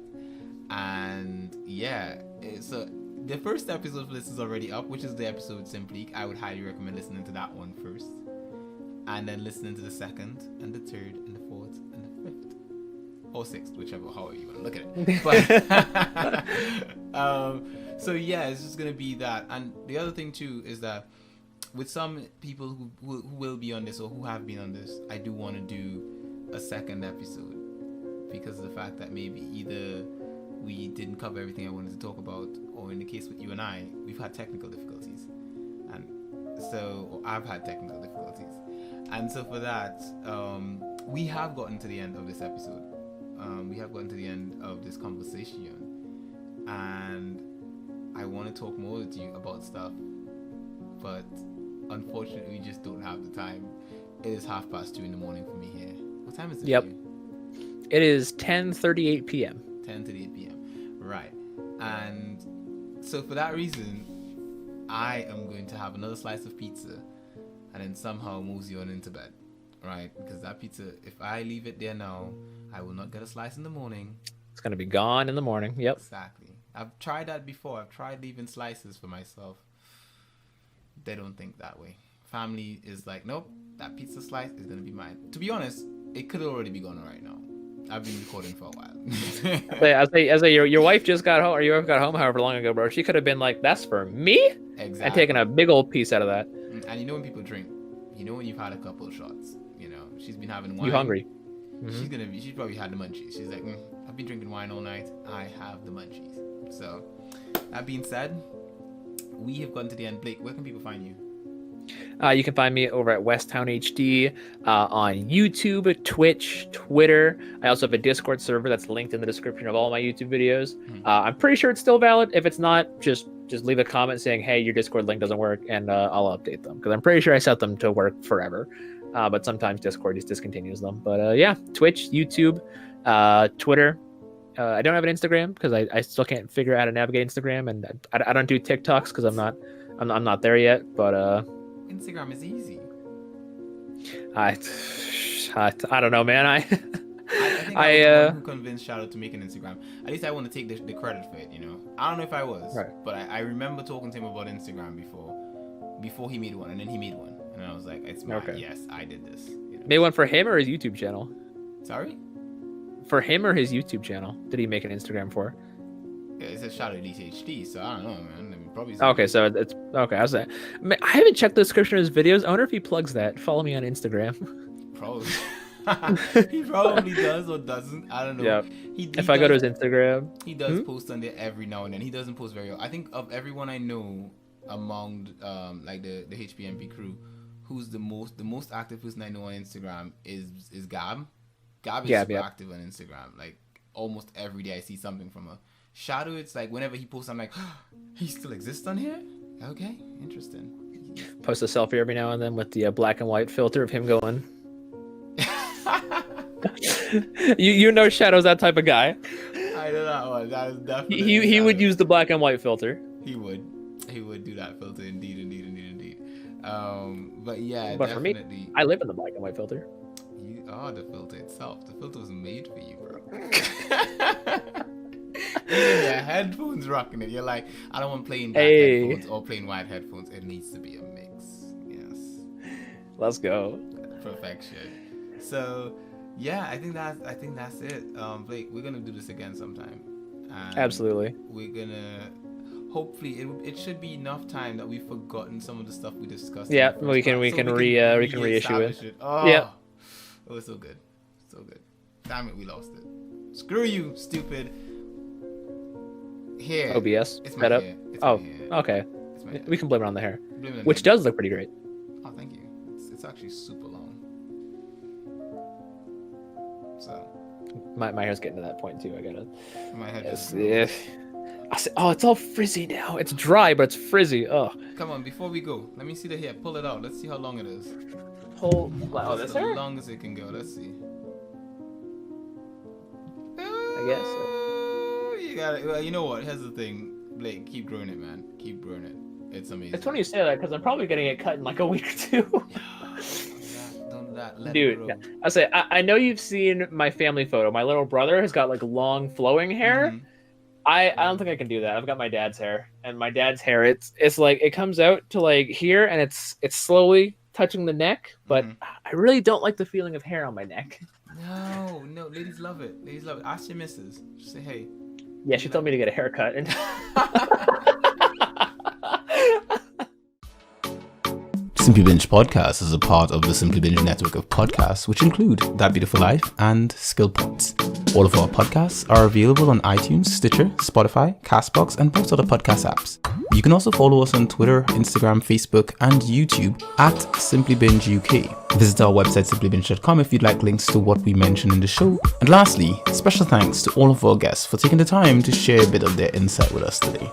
Speaker 2: And yeah, so the first episode for this is already up, which is the episode Simply. I would highly recommend listening to that one first. And then listening to the second, and the third, and the fourth, and the fifth. Or sixth, whichever, however you want to look at it. But, so yeah, it's just going to be that. And the other thing too is that with some people who will be on this or who have been on this, I do want to do a second episode because of the fact that maybe either we didn't cover everything I wanted to talk about, or in the case with you and I, we've had technical difficulties. And so I've had technical difficulties. And so for that, we have gotten to the end of this episode. We have gotten to the end of this conversation. And I want to talk more with you about stuff. But unfortunately, we just don't have the time. It is 2:30 in the morning for me here. What time is it?
Speaker 1: Yep.
Speaker 2: For you?
Speaker 1: It is 10:38 p.m.
Speaker 2: 10:38 p.m. Right. And so for that reason, I am going to have another slice of pizza and then somehow mosey on into bed. Right? Because that pizza, if I leave it there now, I will not get a slice in the morning.
Speaker 1: It's going to be gone in the morning. Yep.
Speaker 2: Exactly. I've tried that before. I've tried leaving slices for myself. They don't think that way. Family is like, nope, that pizza slice is going to be mine. To be honest, it could already be gone right now. I've been recording for a while.
Speaker 1: As your wife just got home, or your wife got home however long ago, bro. She could have been like, that's for me?
Speaker 2: Exactly.
Speaker 1: And taking a big old piece out of that.
Speaker 2: And you know when people drink, you know when you've had a couple of shots, you know, she's been having wine.
Speaker 1: You hungry? Mm-hmm.
Speaker 2: She's probably had the munchies. She's like, I've been drinking wine all night. I have the munchies. So, that being said, we have gotten to the end. Blake, where can people find you?
Speaker 1: You can find me over at WestTownHD on YouTube, Twitch, Twitter. I also have a Discord server that's linked in the description of all my YouTube videos. I'm pretty sure it's still valid. If it's not, just leave a comment saying, hey, your Discord link doesn't work, and I'll update them. Because I'm pretty sure I set them to work forever. But sometimes Discord just discontinues them. But yeah, Twitch, YouTube, Twitter. I don't have an Instagram because I still can't figure out how to navigate Instagram, and I don't do TikToks because I'm not there yet. But
Speaker 2: Instagram is easy.
Speaker 1: I don't know, man. I
Speaker 2: think I was the one who convinced Shadow to make an Instagram. At least I want to take the credit for it, you know. I don't know if I was,
Speaker 1: right.
Speaker 2: But I remember talking to him about Instagram before he made one, and then he made one, and I was like, it's mine. Okay. Yes, I did this. You know?
Speaker 1: Made one for him or his YouTube channel?
Speaker 2: Sorry?
Speaker 1: For him or his YouTube channel? Did he make an Instagram for?
Speaker 2: Yeah, it says Shadow HD, so I don't know, man. I mean, probably.
Speaker 1: Okay, so it's okay. I was like, I haven't checked the description of his videos. I wonder if he plugs that. Follow me on Instagram.
Speaker 2: Probably. He probably does or doesn't. I don't know.
Speaker 1: Yeah. If I go to his Instagram,
Speaker 2: he does post on there every now and then. He doesn't post very often. I think of everyone I know among like the HPMP crew, who's the most active person I know on Instagram is Gab. Gab is super active on Instagram. Like almost every day I see something from her. Shadow, it's like whenever he posts, I'm like, he still exists on here? Okay, interesting.
Speaker 1: Post a selfie every now and then with the black and white filter of him going. you know Shadow's that type of guy.
Speaker 2: I know that one. That is definitely
Speaker 1: he would use the black and white filter.
Speaker 2: He would do that filter indeed. But yeah,
Speaker 1: but
Speaker 2: definitely.
Speaker 1: For me, I live in the black and white filter.
Speaker 2: You are the filter itself. The filter was made for you, bro. Even your headphones rocking it. You're like, I don't want plain black headphones or plain white headphones. It needs to be a mix. Yes.
Speaker 1: Let's go.
Speaker 2: Perfection. So, yeah, I think that's it. Blake, we're gonna do this again sometime. And
Speaker 1: absolutely.
Speaker 2: We're gonna. Hopefully, it should be enough time that we've forgotten some of the stuff we discussed.
Speaker 1: Yeah, we can reissue it.
Speaker 2: Oh,
Speaker 1: yeah.
Speaker 2: It was so good, so good. Damn it, we lost it. Screw you, stupid. Here.
Speaker 1: OBS.
Speaker 2: It's
Speaker 1: my
Speaker 2: hair.
Speaker 1: Okay. We can blame it on the hair.
Speaker 2: Blame the
Speaker 1: which
Speaker 2: name.
Speaker 1: does look pretty great.
Speaker 2: Oh, thank you. It's actually super long. So
Speaker 1: My hair's getting to that point too. I gotta.
Speaker 2: my head
Speaker 1: Yes,
Speaker 2: is.
Speaker 1: yeah. I said, oh, it's all frizzy now. It's dry, but it's frizzy. Oh,
Speaker 2: Come on, before we go, let me see the hair. Pull it out. Let's see how long it is.
Speaker 1: oh,
Speaker 2: That's
Speaker 1: this
Speaker 2: the
Speaker 1: hair?
Speaker 2: longest it can go. Let's see.
Speaker 1: I guess so.
Speaker 2: You got it. Well, you know what? Here's the thing, Blake. Keep growing it, man. Keep growing it. It's amazing.
Speaker 1: It's funny you say that because I'm probably getting it cut in like a week or two.
Speaker 2: Don't do that. Let it
Speaker 1: Dude,
Speaker 2: grow.
Speaker 1: yeah. I say I know you've seen my family photo. My little brother has got like long flowing hair.
Speaker 2: Mhm.
Speaker 1: I don't think I can do that. I've got my dad's hair, and my dad's hair it's like it comes out to like here, and it's slowly touching the neck. But I really don't like the feeling of hair on my neck.
Speaker 2: No, ladies love it. Ladies love it. Ask your missus. Just say, hey.
Speaker 1: Yeah, she told me to get a haircut, and
Speaker 2: Simply Binge Podcast is a part of the Simply Binge network of podcasts, which include That Beautiful Life and Skill Points. All of our podcasts are available on iTunes, Stitcher, Spotify, Castbox, and most other podcast apps. You can also follow us on Twitter, Instagram, Facebook, and YouTube at Simply Binge UK. Visit our website simplybinge.com if you'd like links to what we mentioned in the show. And lastly, special thanks to all of our guests for taking the time to share a bit of their insight with us today.